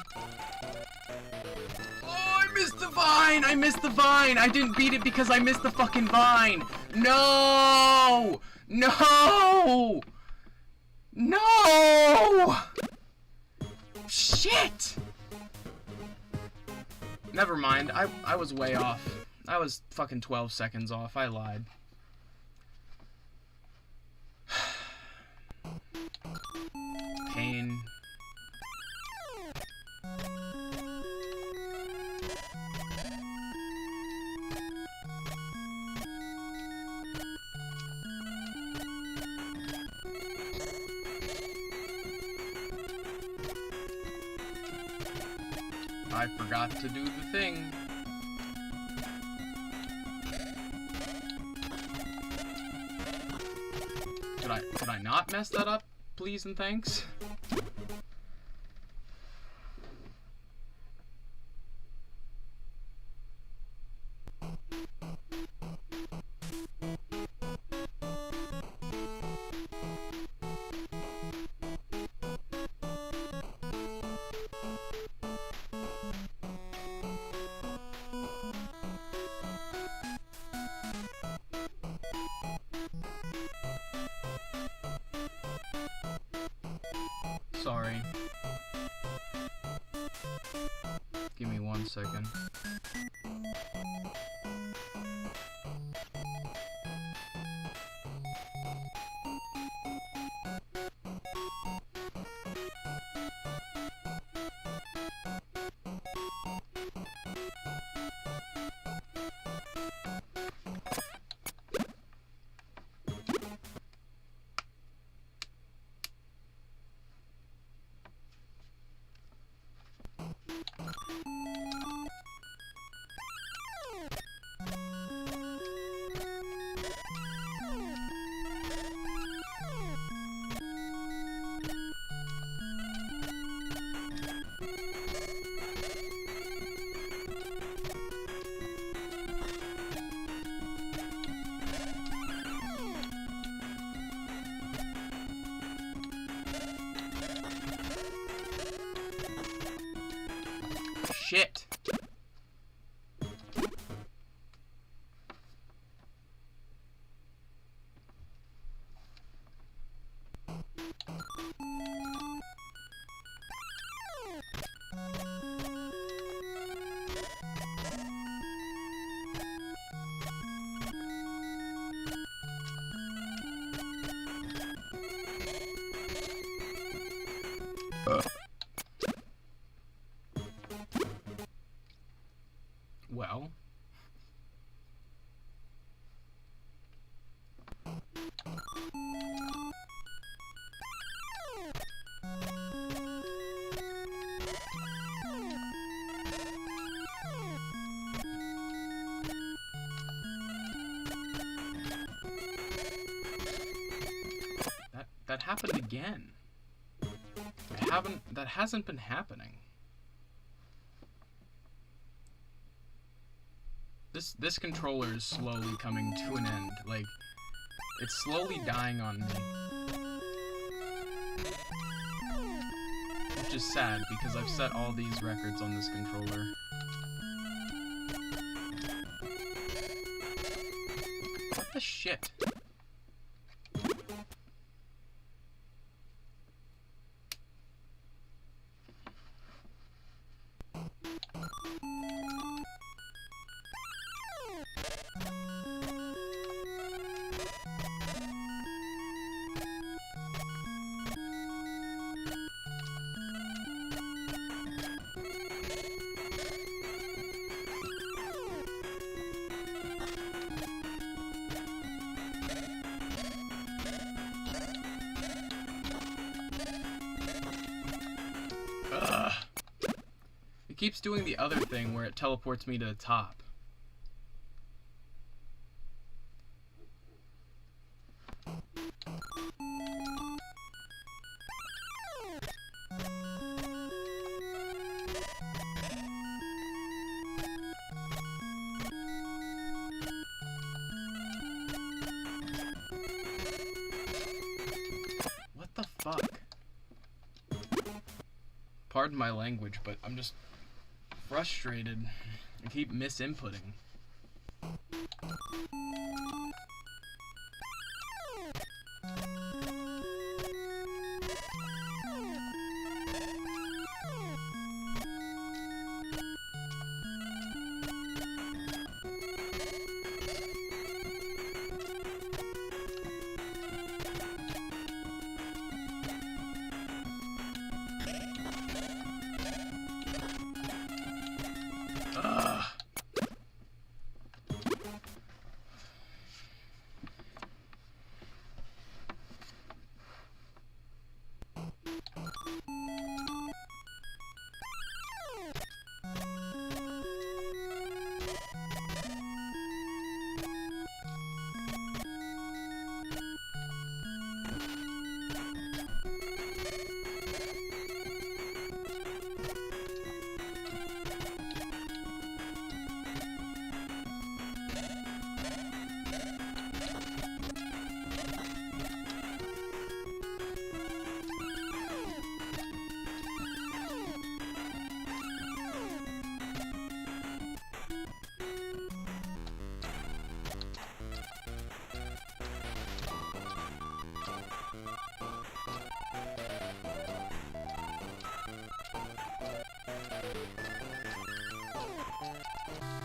Oh, I missed the vine! I missed the vine! I didn't beat it because I missed the fucking vine! No! No! No! Shit! Never mind. I was way off. I was fucking 12 seconds off. I lied. Pain. I forgot to do the thing. Could I not mess that up, please and thanks? Sorry. Give me 1 second. shit! Well. That happened again. That hasn't been happening. This controller is slowly coming to an end. Like, it's slowly dying on me. Which is sad, because I've set all these records on this controller. What the shit? Ugh. It keeps doing the other thing where it teleports me to the top. What the fuck? Pardon my language, but I'm just frustrated. I keep misinputting. Ugh.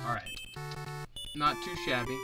Alright. Not too shabby.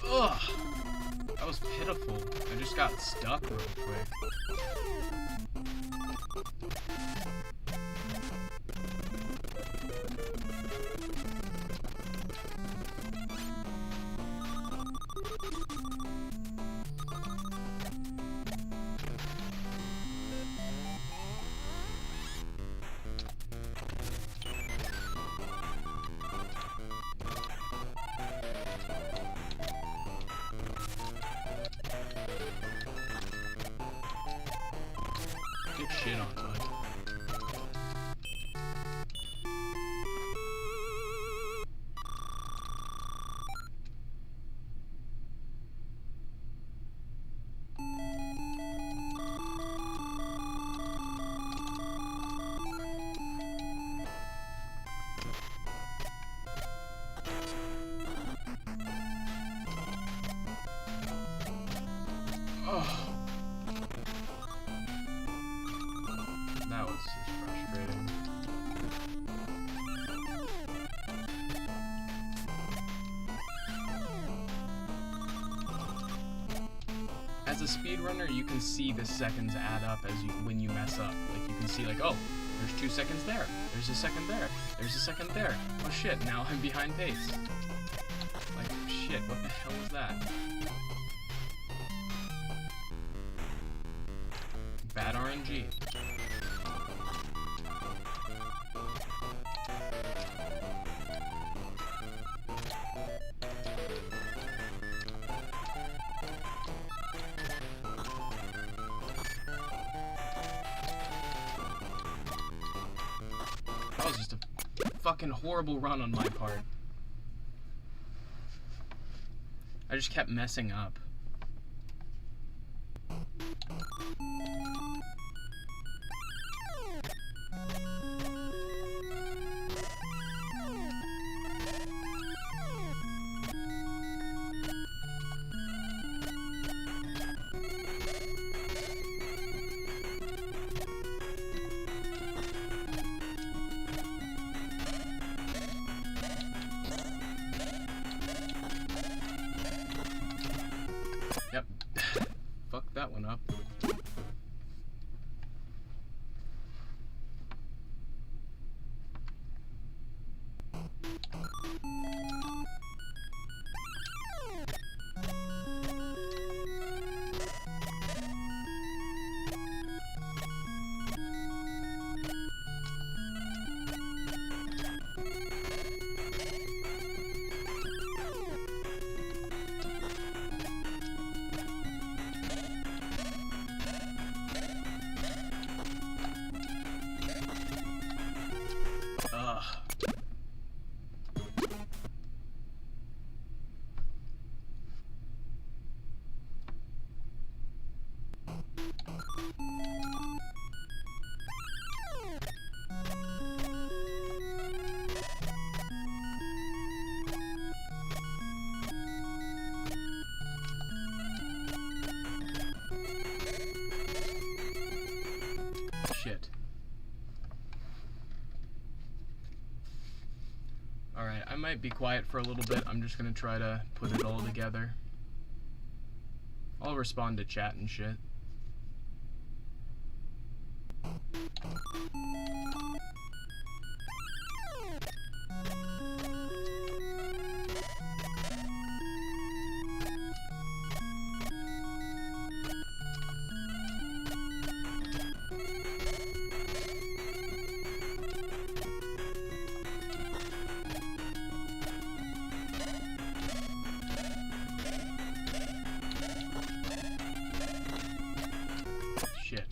Ugh! That was pitiful. I just got stuck real quick. Get shit on, bud. Oh. That was just frustrating. As a speedrunner, you can see the seconds add up when you mess up. Like, you can see, like, oh, there's 2 seconds there. There's a second there. There's a second there. Oh shit, now I'm behind pace. Like, shit, what the hell was that? Bad RNG. That was just a fucking horrible run on my part. I just kept messing up. Yep. Fuck that one up. Shit. Alright, I might be quiet for a little bit. I'm just gonna try to put it all together. I'll respond to chat and shit. Shit.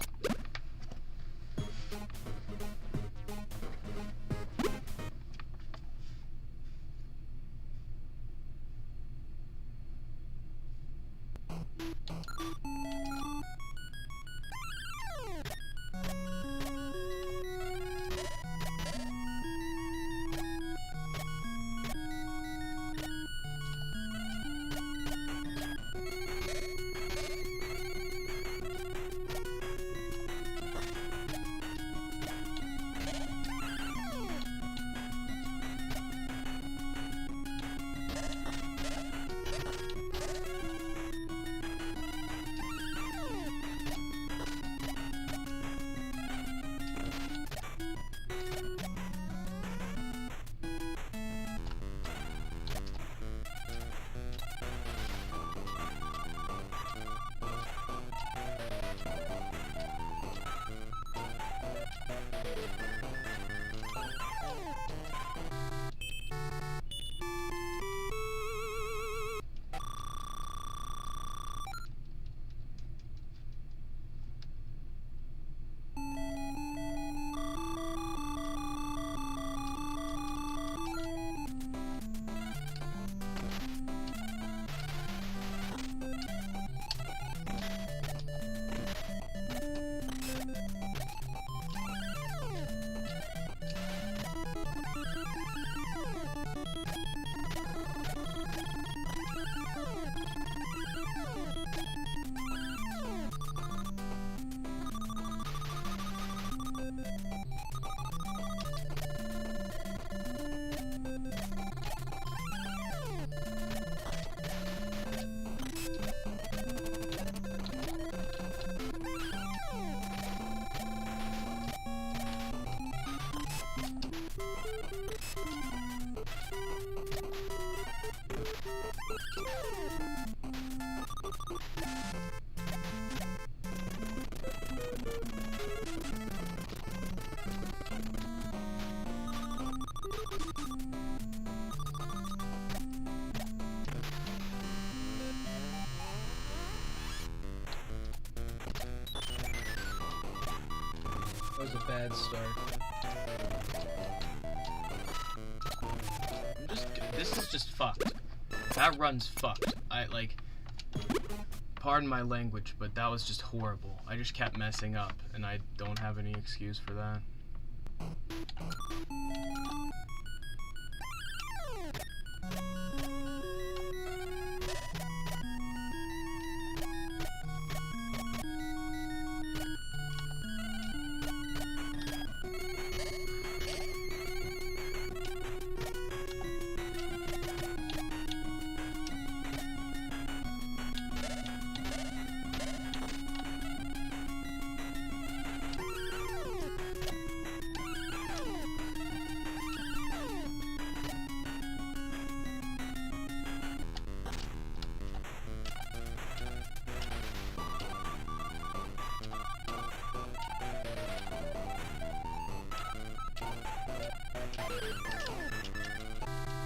was a bad start. This is just fucked. That run's fucked. Pardon my language, but that was just horrible. I just kept messing up, and I don't have any excuse for that.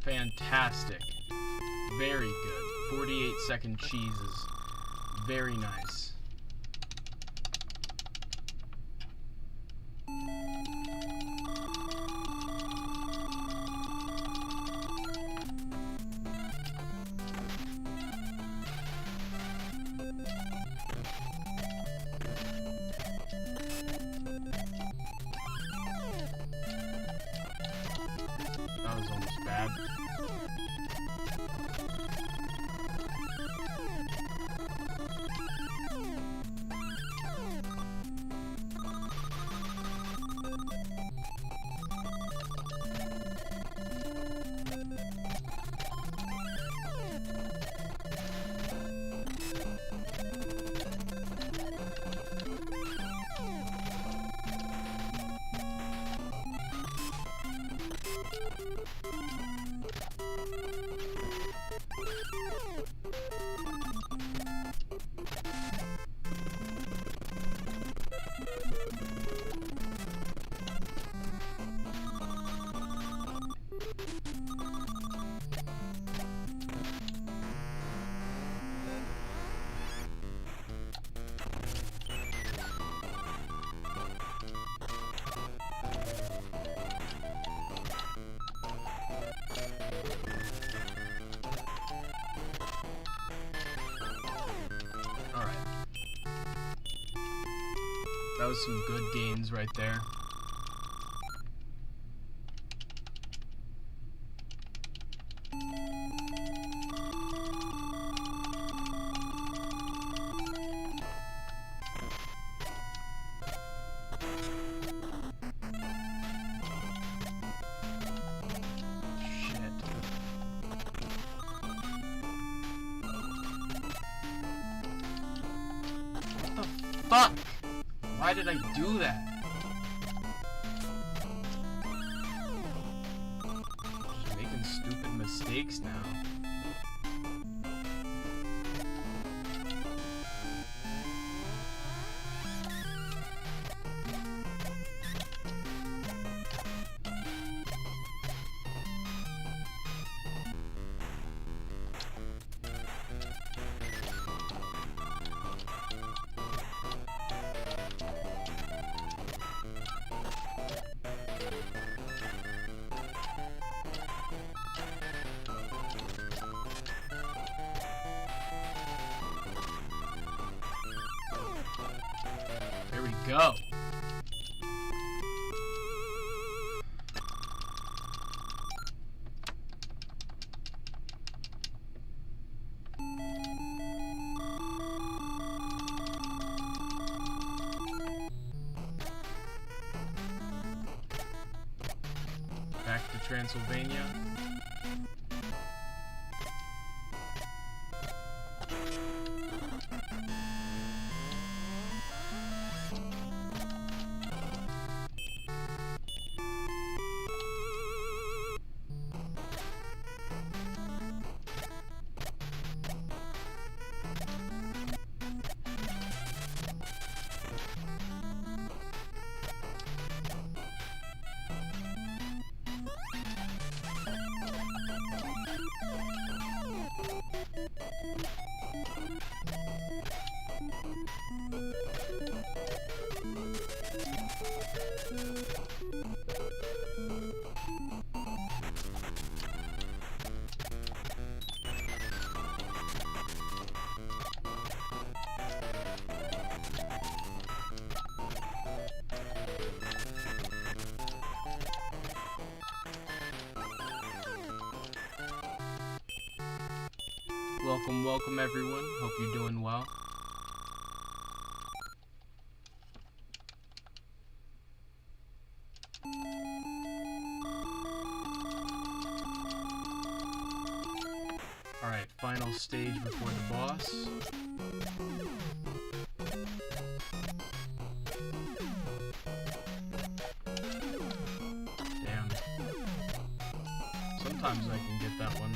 Fantastic. Very good. 48-second cheeses. Very nice. That was almost bad. That was some good gains right there. Fuck! Why did I do that? Just making stupid mistakes now. There we go. Back to Transylvania. Welcome, welcome everyone. Hope you're doing well. Alright, final stage before the boss. Damn. Sometimes I can get that one.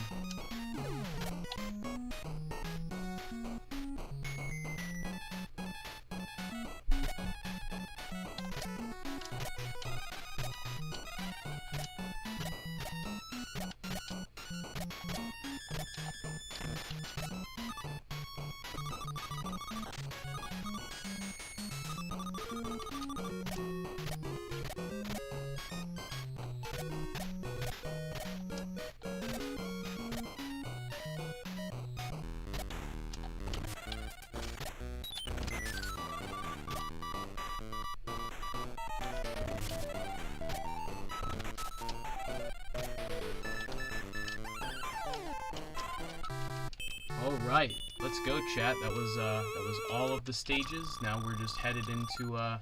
Alright, let's go chat. That was all of the stages. Now we're just headed into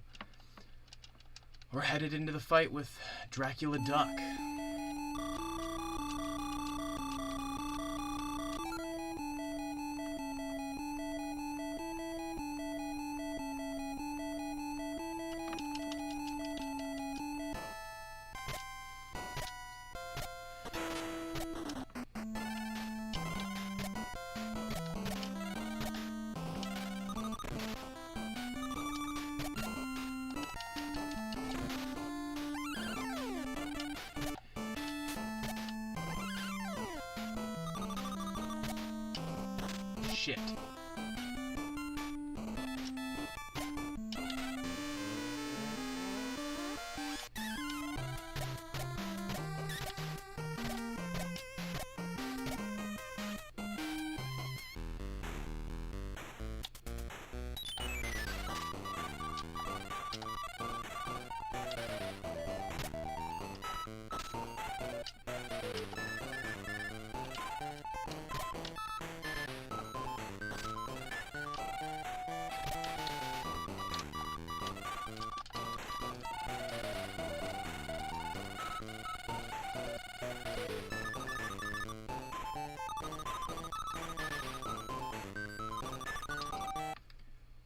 the fight with Dracula Duck. Shit.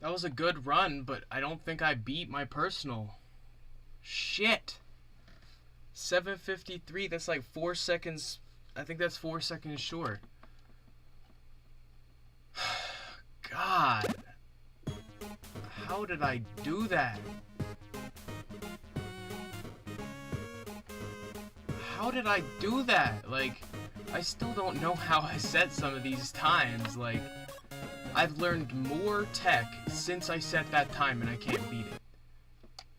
That was a good run, but I don't think I beat my personal. Shit. 7:53, that's like 4 seconds. I think that's 4 seconds short. God. How did I do that? How did I do that? Like, I still don't know how I set some of these times. Like, I've learned more tech since I set that time and I can't beat it.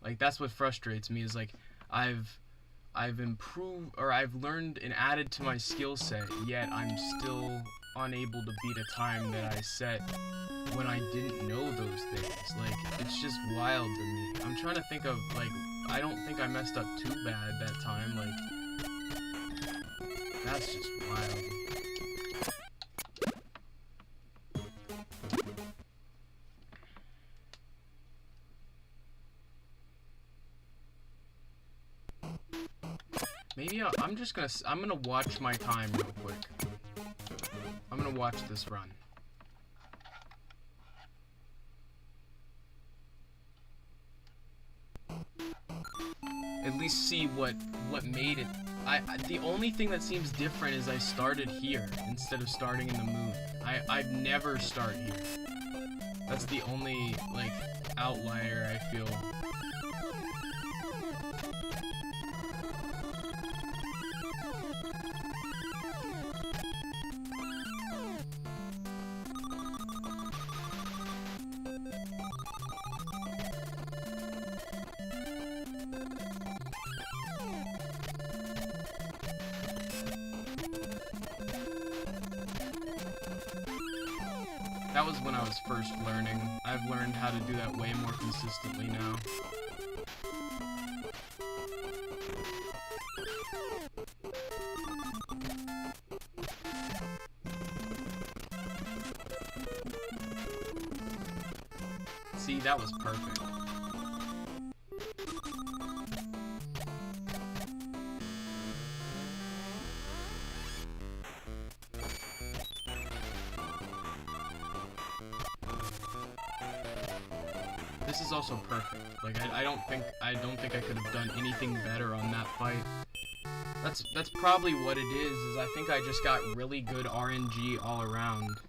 Like, that's what frustrates me, is like I've improved, or I've learned and added to my skill set, yet I'm still unable to beat a time that I set when I didn't know those things. Like, it's just wild to me. I'm trying to think of, like, I don't think I messed up too bad that time. Like, that's just wild. Maybe I'm gonna watch my time real quick. I'm gonna watch this run. At least see what made it. The only thing that seems different is I started here instead of starting in the moon. I'd never start here. That's the only, like, outlier I feel. That was when I was first learning. I've learned how to do that way more consistently now. See, that was perfect. This is also perfect. Like, I don't think I could have done anything better on that fight. That's probably what it is I think I just got really good RNG all around.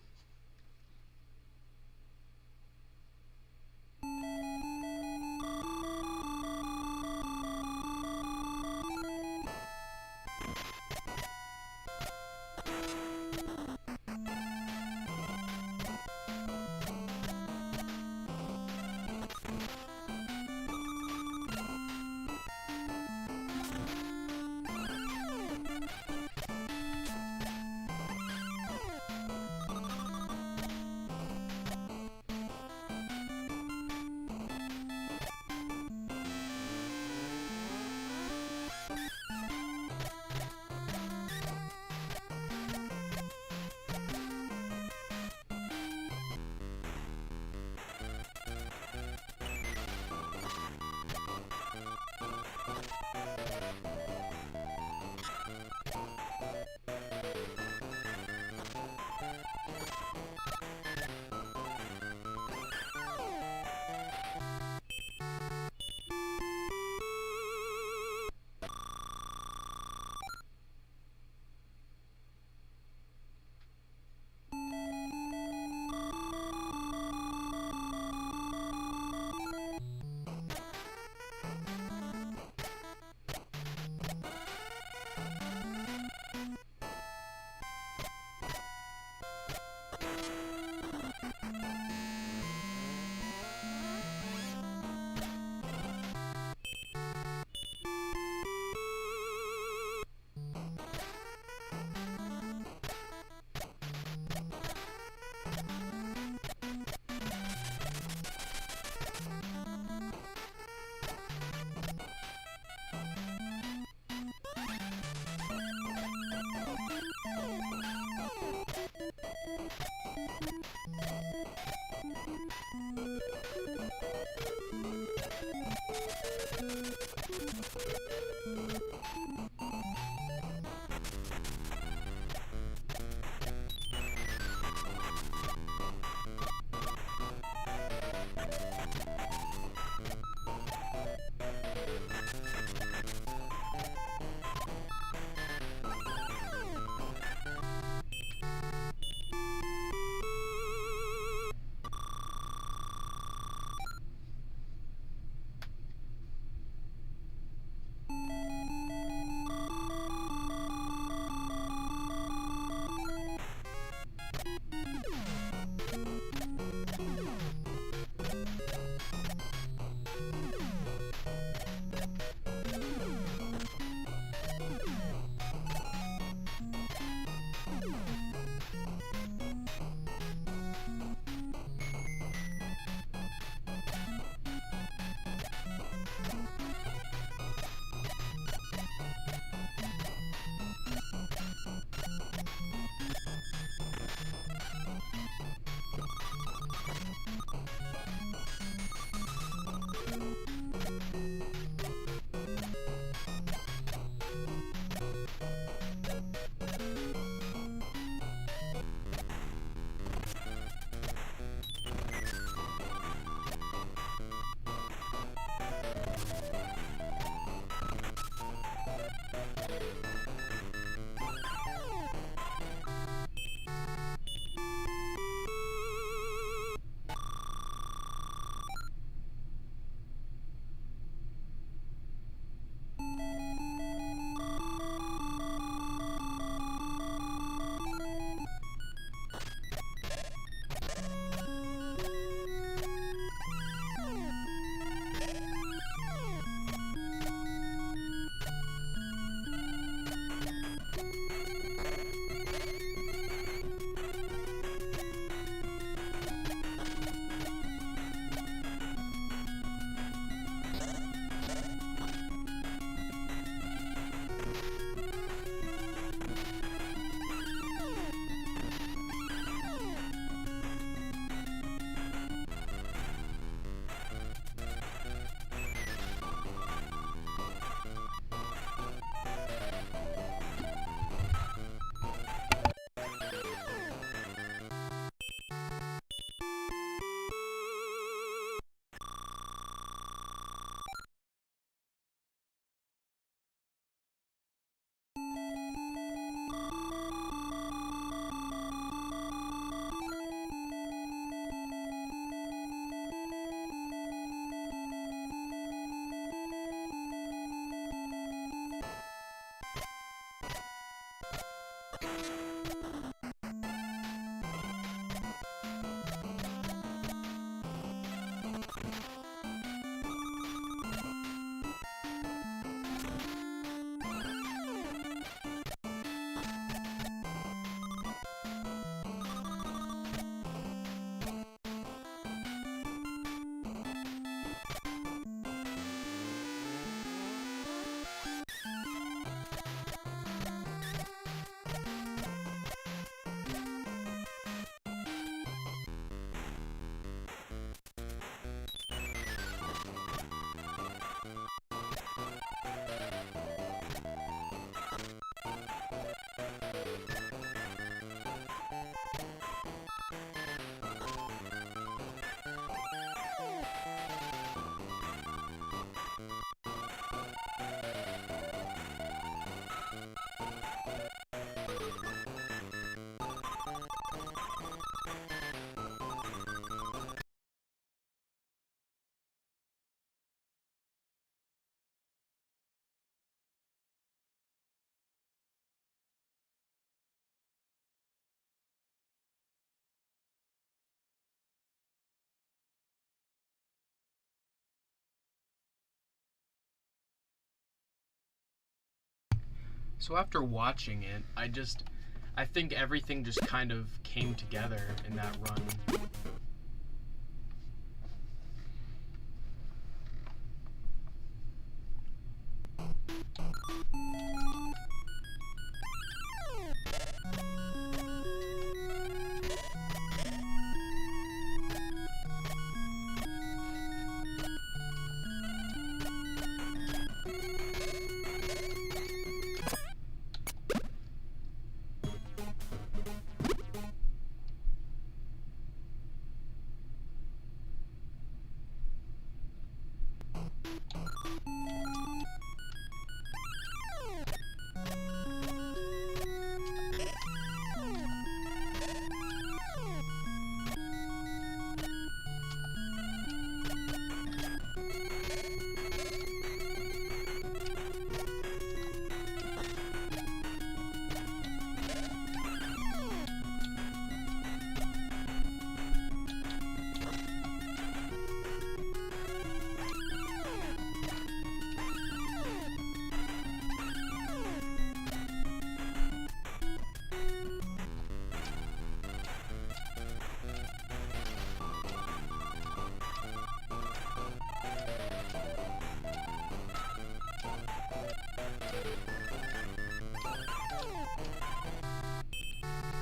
So after watching it, I think everything just kind of came together in that run.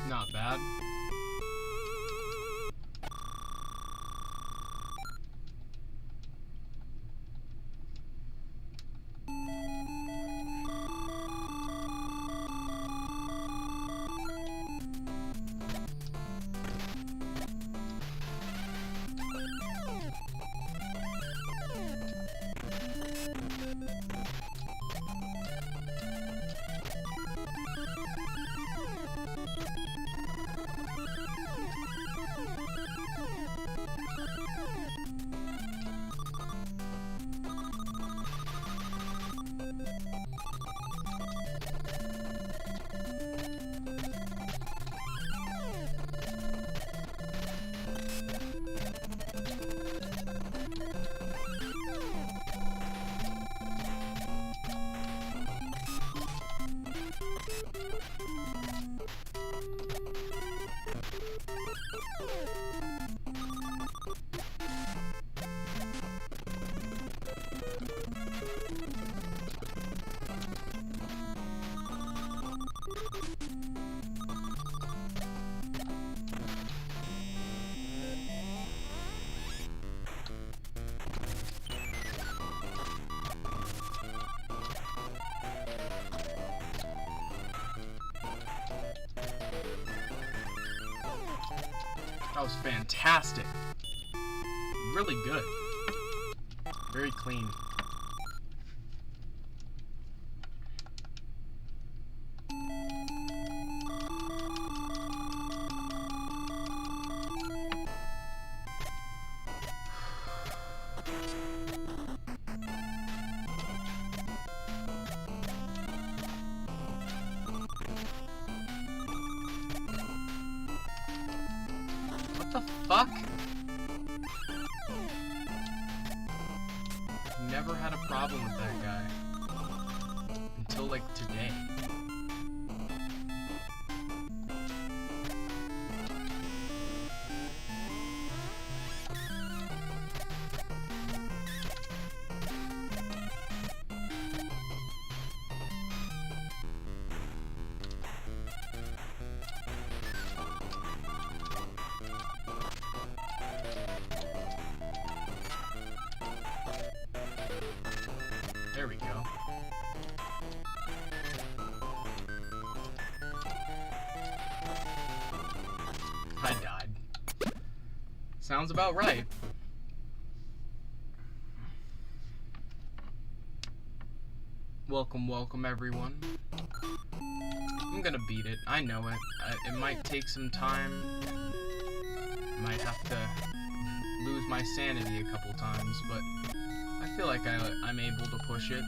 Not bad. That was fantastic. Really good. Very clean. What the fuck? Never had a problem with that guy. Until, like, today. There we go. I died. Sounds about right. Welcome, welcome everyone. I'm gonna beat it. I know it. It might take some time. Might have to lose my sanity a couple times, but I feel like I'm able to push it.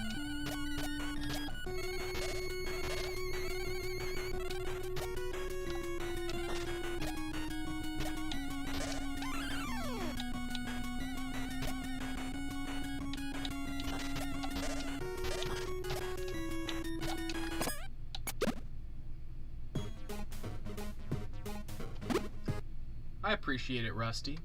I appreciate it, Rusty.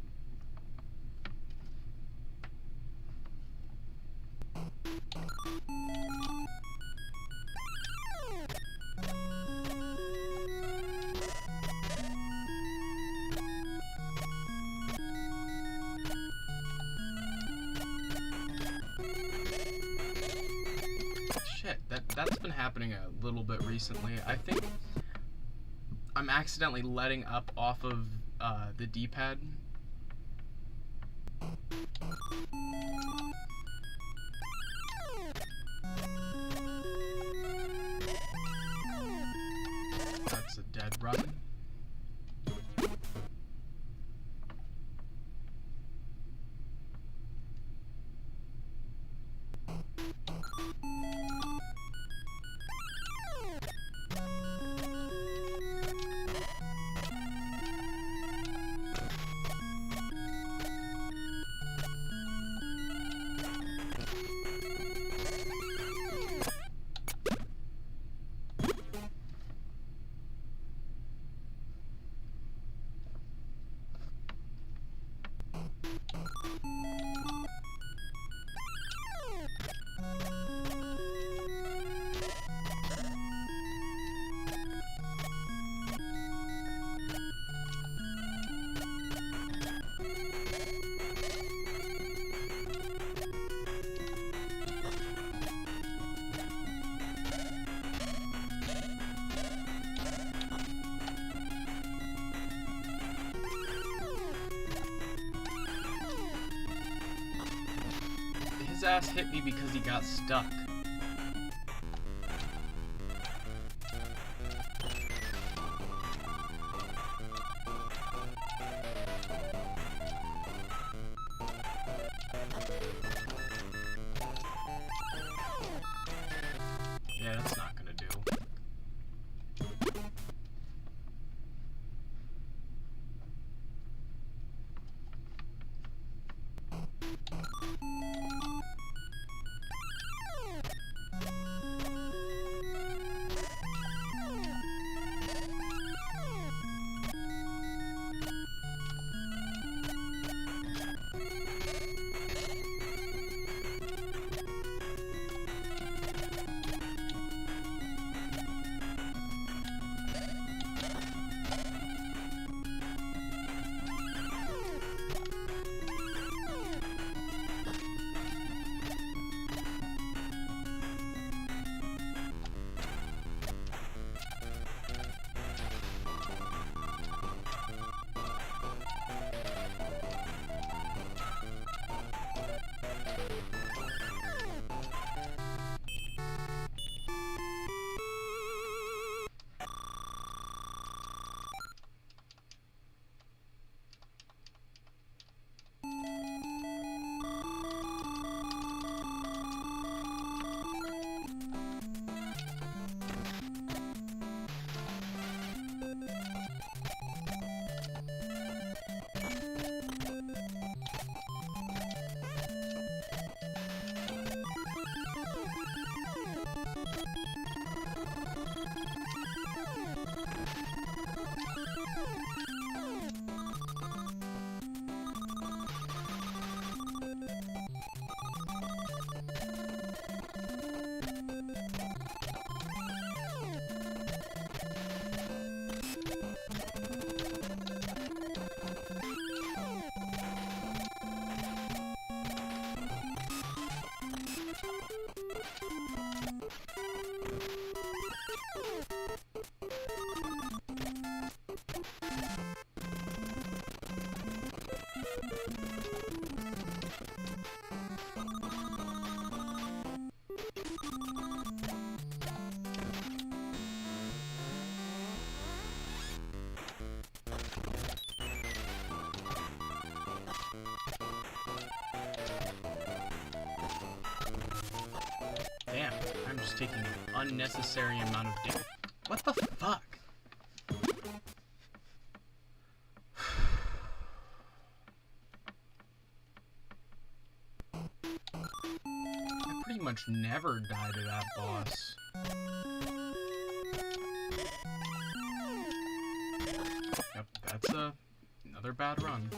That's been happening a little bit recently. I think I'm accidentally letting up off of the D-pad. That's a dead run. His ass hit me because he got stuck. Yeah, that's not gonna do. Damn, I'm just taking an unnecessary amount of damage. What the fuck? I pretty much never die to that boss. Yep, that's a Another bad run.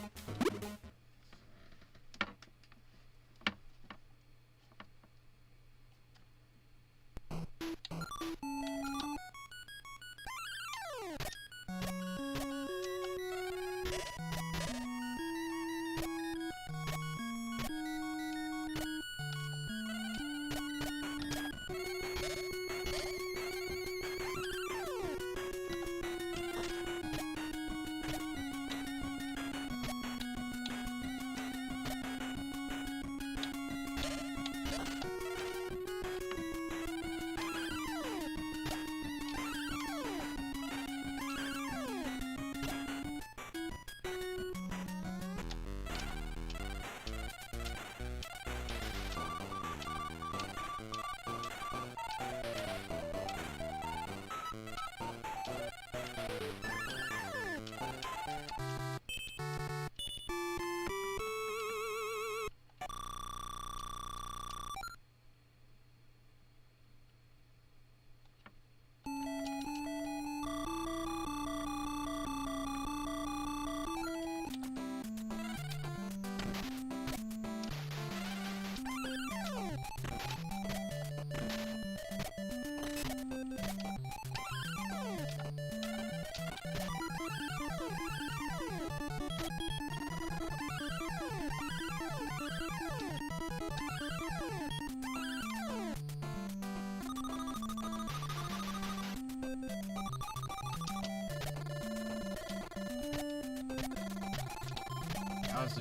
That was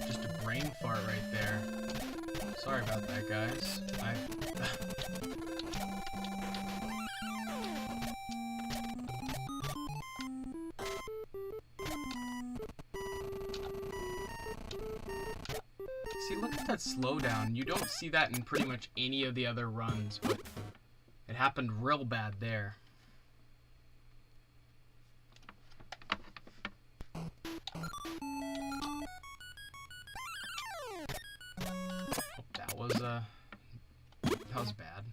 just a brain fart right there. Sorry about that, guys. See, look at that slowdown. You don't see that in pretty much any of the other runs, but it happened real bad there. That was bad.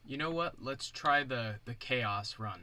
You know what? Let's try the chaos run.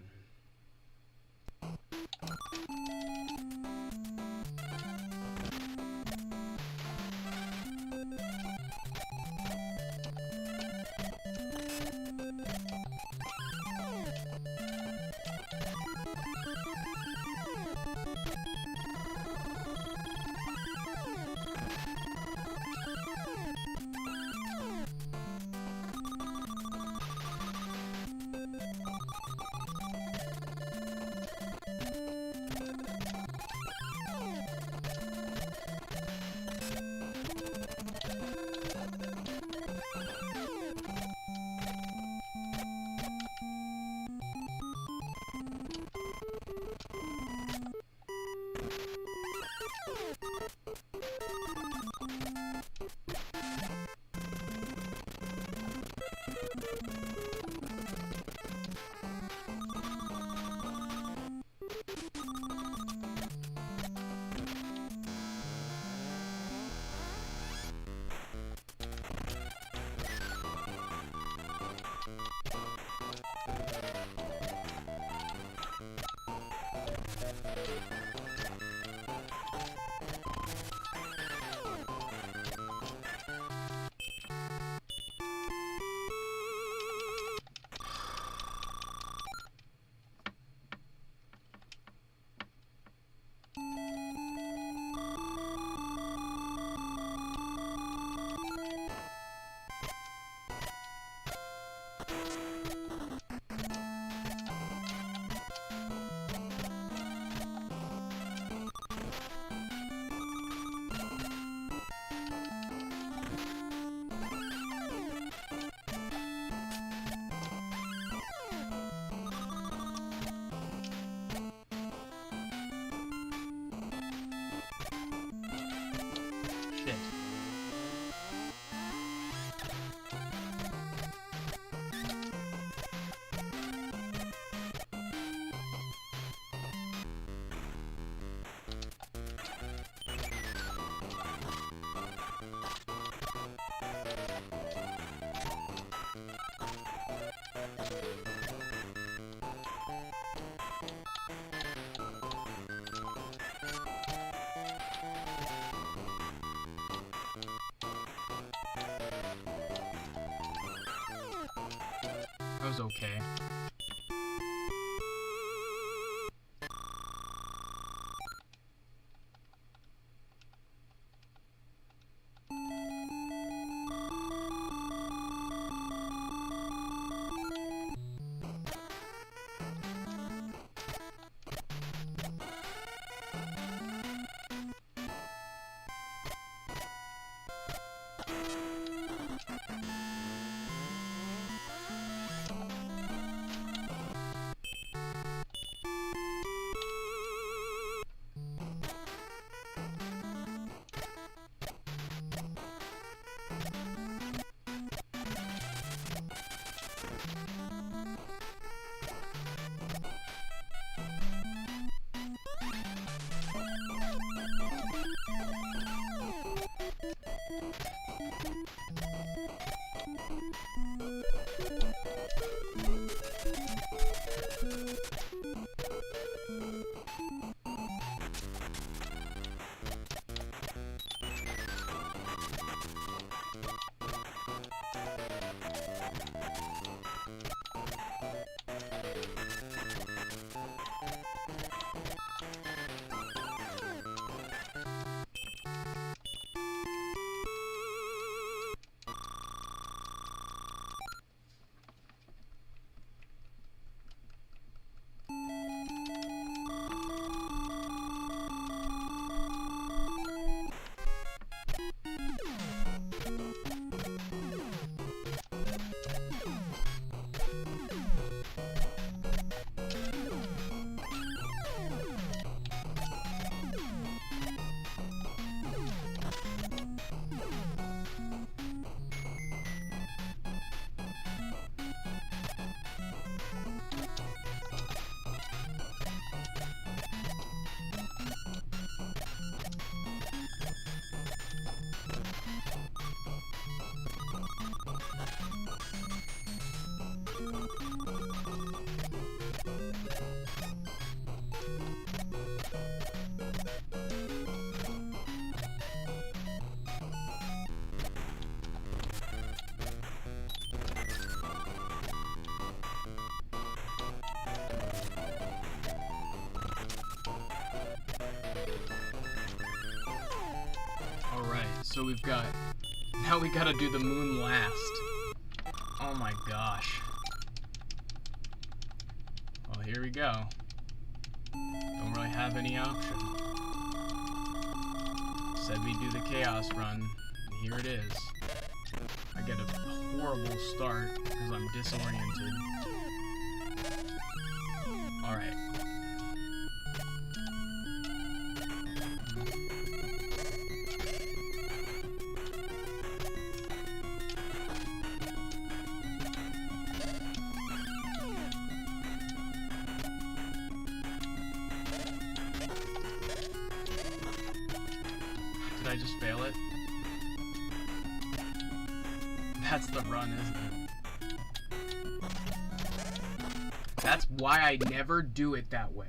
was okay. So we've got... Now we gotta do the moon last. Oh my gosh. Well, here we go. Don't really have any option. Said we'd do the chaos run, and here it is. I get a horrible start because I'm disoriented. Alright. Did I just fail it? That's the run, isn't it? That's why I never do it that way.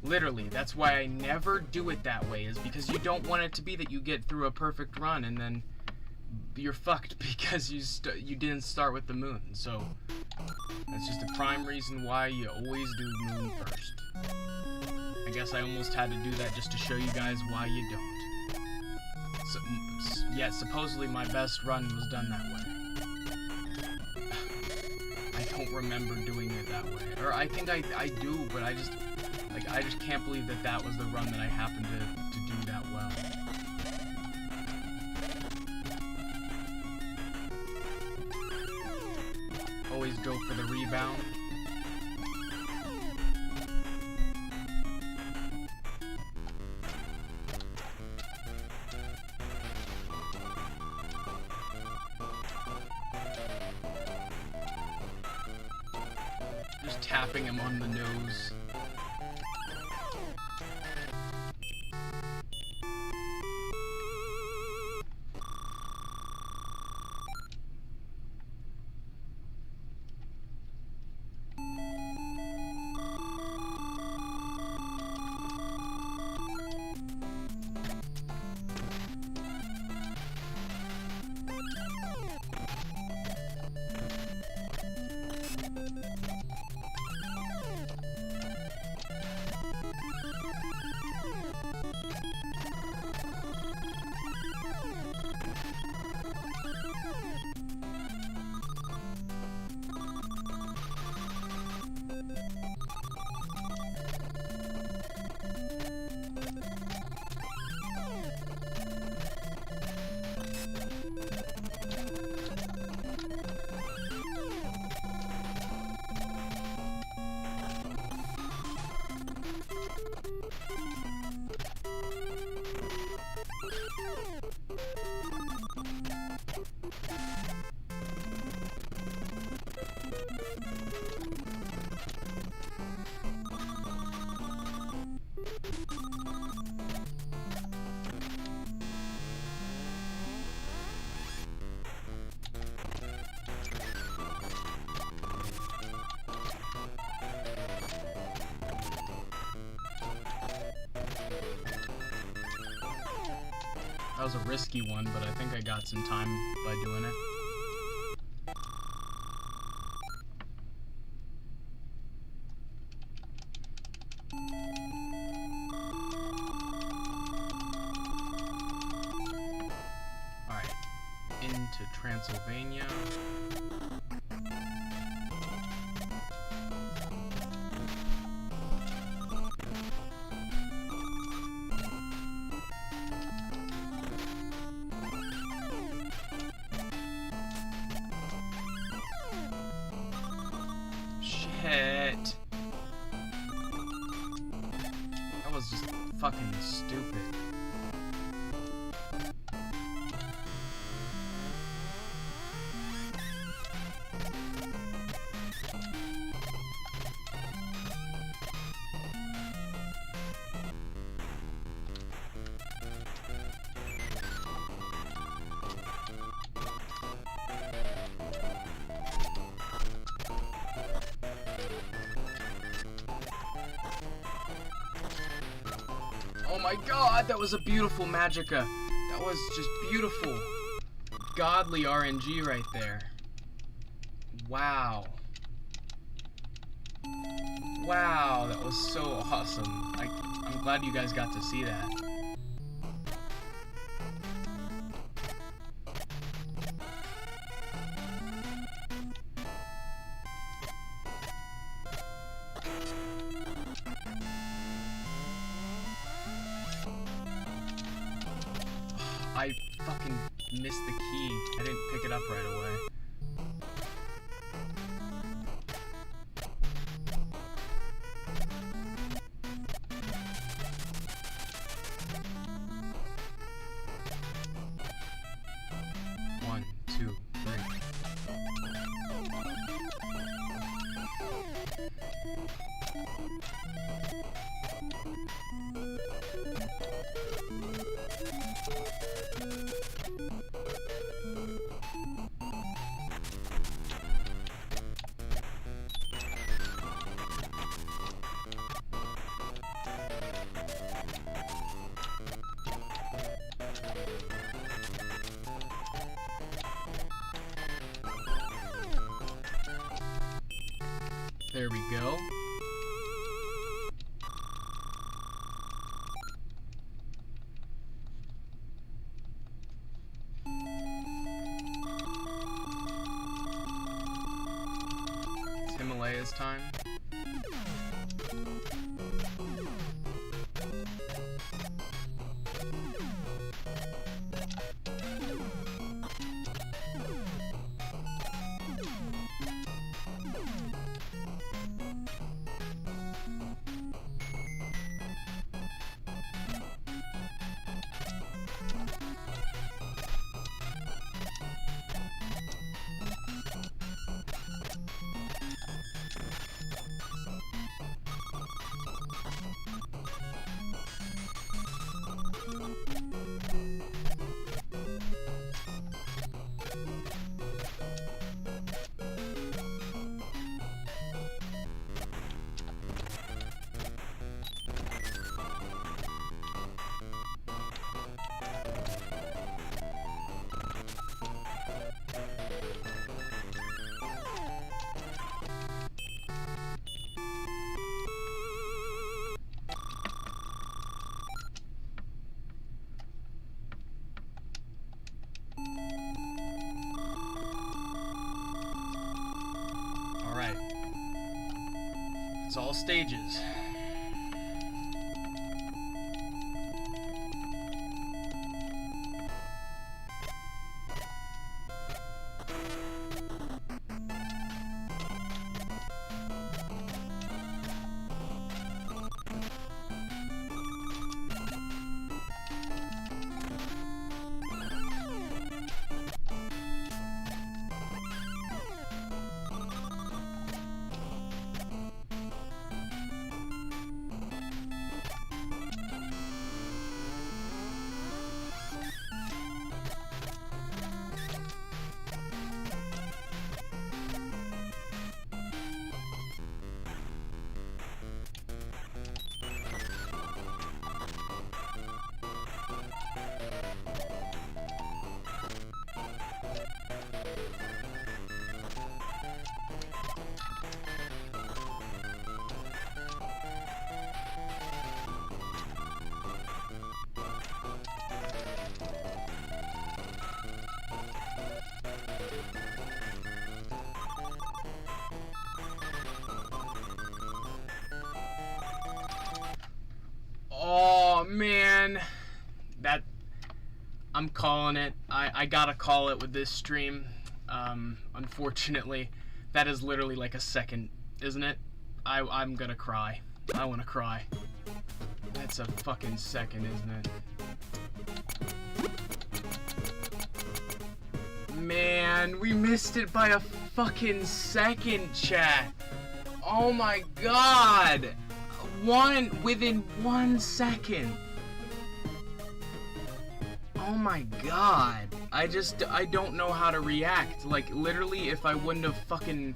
Literally, that's why I never do it that way, is because you don't want it to be that you get through a perfect run and then you're fucked because you didn't start with the moon. So that's just a prime reason why you always do moon first. I guess I almost had to do that just to show you guys why you don't. So, yeah, supposedly my best run was done that way. I don't remember doing it that way. Or I think I do, but I just can't believe that that was the run that I happened to do that well. Always go for the rebound. Just tapping him on the nose. That was a risky one, but I think I got some time by doing it. Alright, into Transylvania. Shit. That was just fucking stupid. Oh my god, that was a beautiful Magica. That was just beautiful. Godly RNG right there. Wow. Wow, that was so awesome. I'm glad you guys got to see that. I fucking missed the key. I didn't pick it up right away. One, two, three. There we go. It's Himalaya's time. Alright. It's all stages. Man, that... I'm calling it. I gotta call it with this stream. Unfortunately, that is literally like a second, isn't it? I'm gonna cry. I wanna cry. That's a fucking second, isn't it? Man, we missed it by a fucking second, chat. Oh my god. Within 1 second. Oh my god. I don't know how to react. Like, literally, if I wouldn't have fucking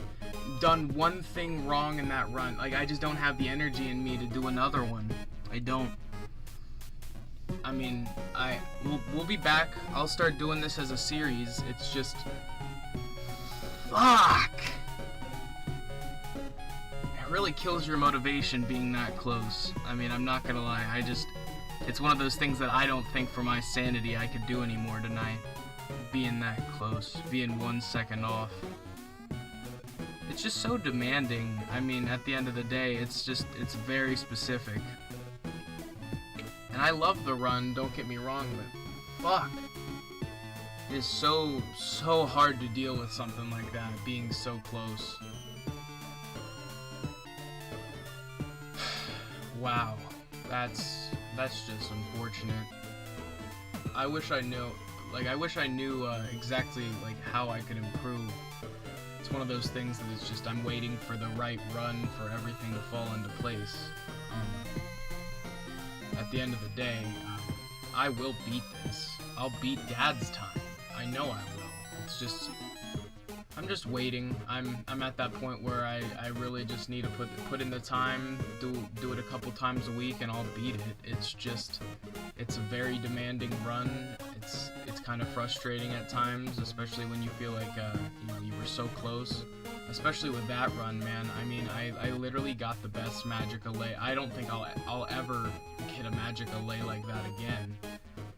done one thing wrong in that run, like, I just don't have the energy in me to do another one. I don't. I mean, we'll be back. I'll start doing this as a series. It's just... Fuck! It really kills your motivation being that close. I mean, I'm not gonna lie. It's one of those things that I don't think for my sanity I could do anymore tonight. Being that close. Being 1 second off. It's just so demanding. I mean, at the end of the day, it's very specific. And I love the run, don't get me wrong, but fuck. It is so hard to deal with something like that, being so close. Wow. That's just unfortunate. I wish I knew exactly like how I could improve. It's one of those things that it's just I'm waiting for the right run for everything to fall into place. At the end of the day, I will beat this. I'll beat Dad's time. I know I will. It's just I'm just waiting. I'm at that point where I really just need to put in the time, do it a couple times a week, and I'll beat it. It's a very demanding run. It's kind of frustrating at times, especially when you feel like you were so close. Especially with that run, man. I mean, I literally got the best magic allay. I don't think I'll ever get a magic allay like that again.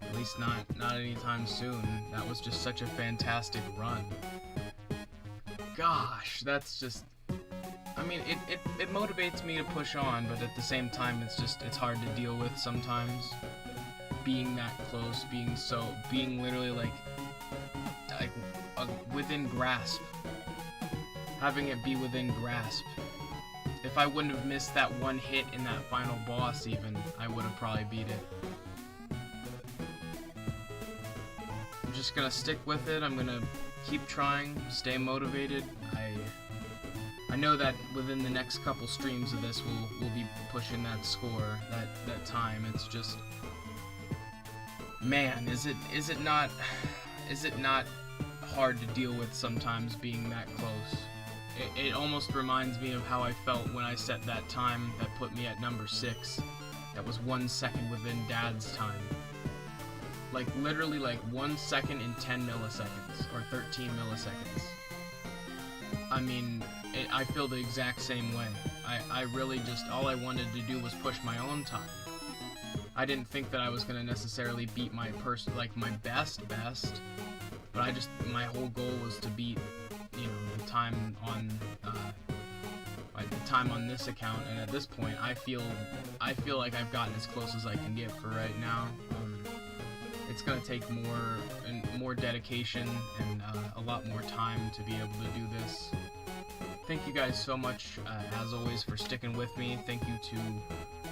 At least not anytime soon. That was just such a fantastic run. Gosh, that's just... I mean, it motivates me to push on, but at the same time, it's hard to deal with sometimes. Being that close, being literally like within grasp. Having it be within grasp. If I wouldn't have missed that one hit in that final boss even, I would have probably beat it. I'm just gonna stick with it. I'm gonna keep trying, stay motivated. I know that within the next couple streams of this we'll be pushing that score, that time. It's just, man, is it not hard to deal with sometimes being that close? It almost reminds me of how I felt when I set that time that put me at number 6. That was 1 second within Dad's time. Like, literally, like, 1 second in 10 milliseconds, or 13 milliseconds. I mean, I feel the exact same way. I really just, all I wanted to do was push my own time. I didn't think that I was going to necessarily beat my my best, but my whole goal was to beat, the time on, this account, and at this point, I feel like I've gotten as close as I can get for right now. It's gonna take more dedication and a lot more time to be able to do this. Thank you guys so much, as always, for sticking with me. Thank you to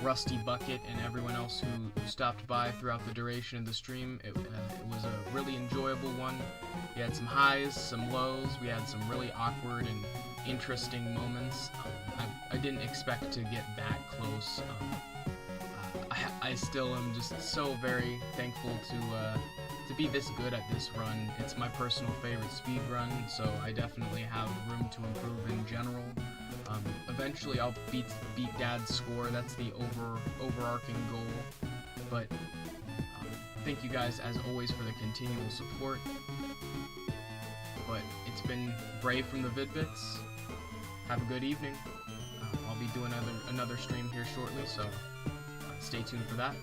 Rusty Bucket and everyone else who stopped by throughout the duration of the stream. It was a really enjoyable one. We had some highs, some lows. We had some really awkward and interesting moments. I didn't expect to get that close. I still am just so very thankful to be this good at this run. It's my personal favorite speed run, so I definitely have room to improve in general. Eventually I'll beat Dad's score. That's the overarching goal. But thank you guys as always for the continual support. But it's been Brave from the Vid-Bits. Have a good evening. I'll be doing another stream here shortly, so stay tuned for that.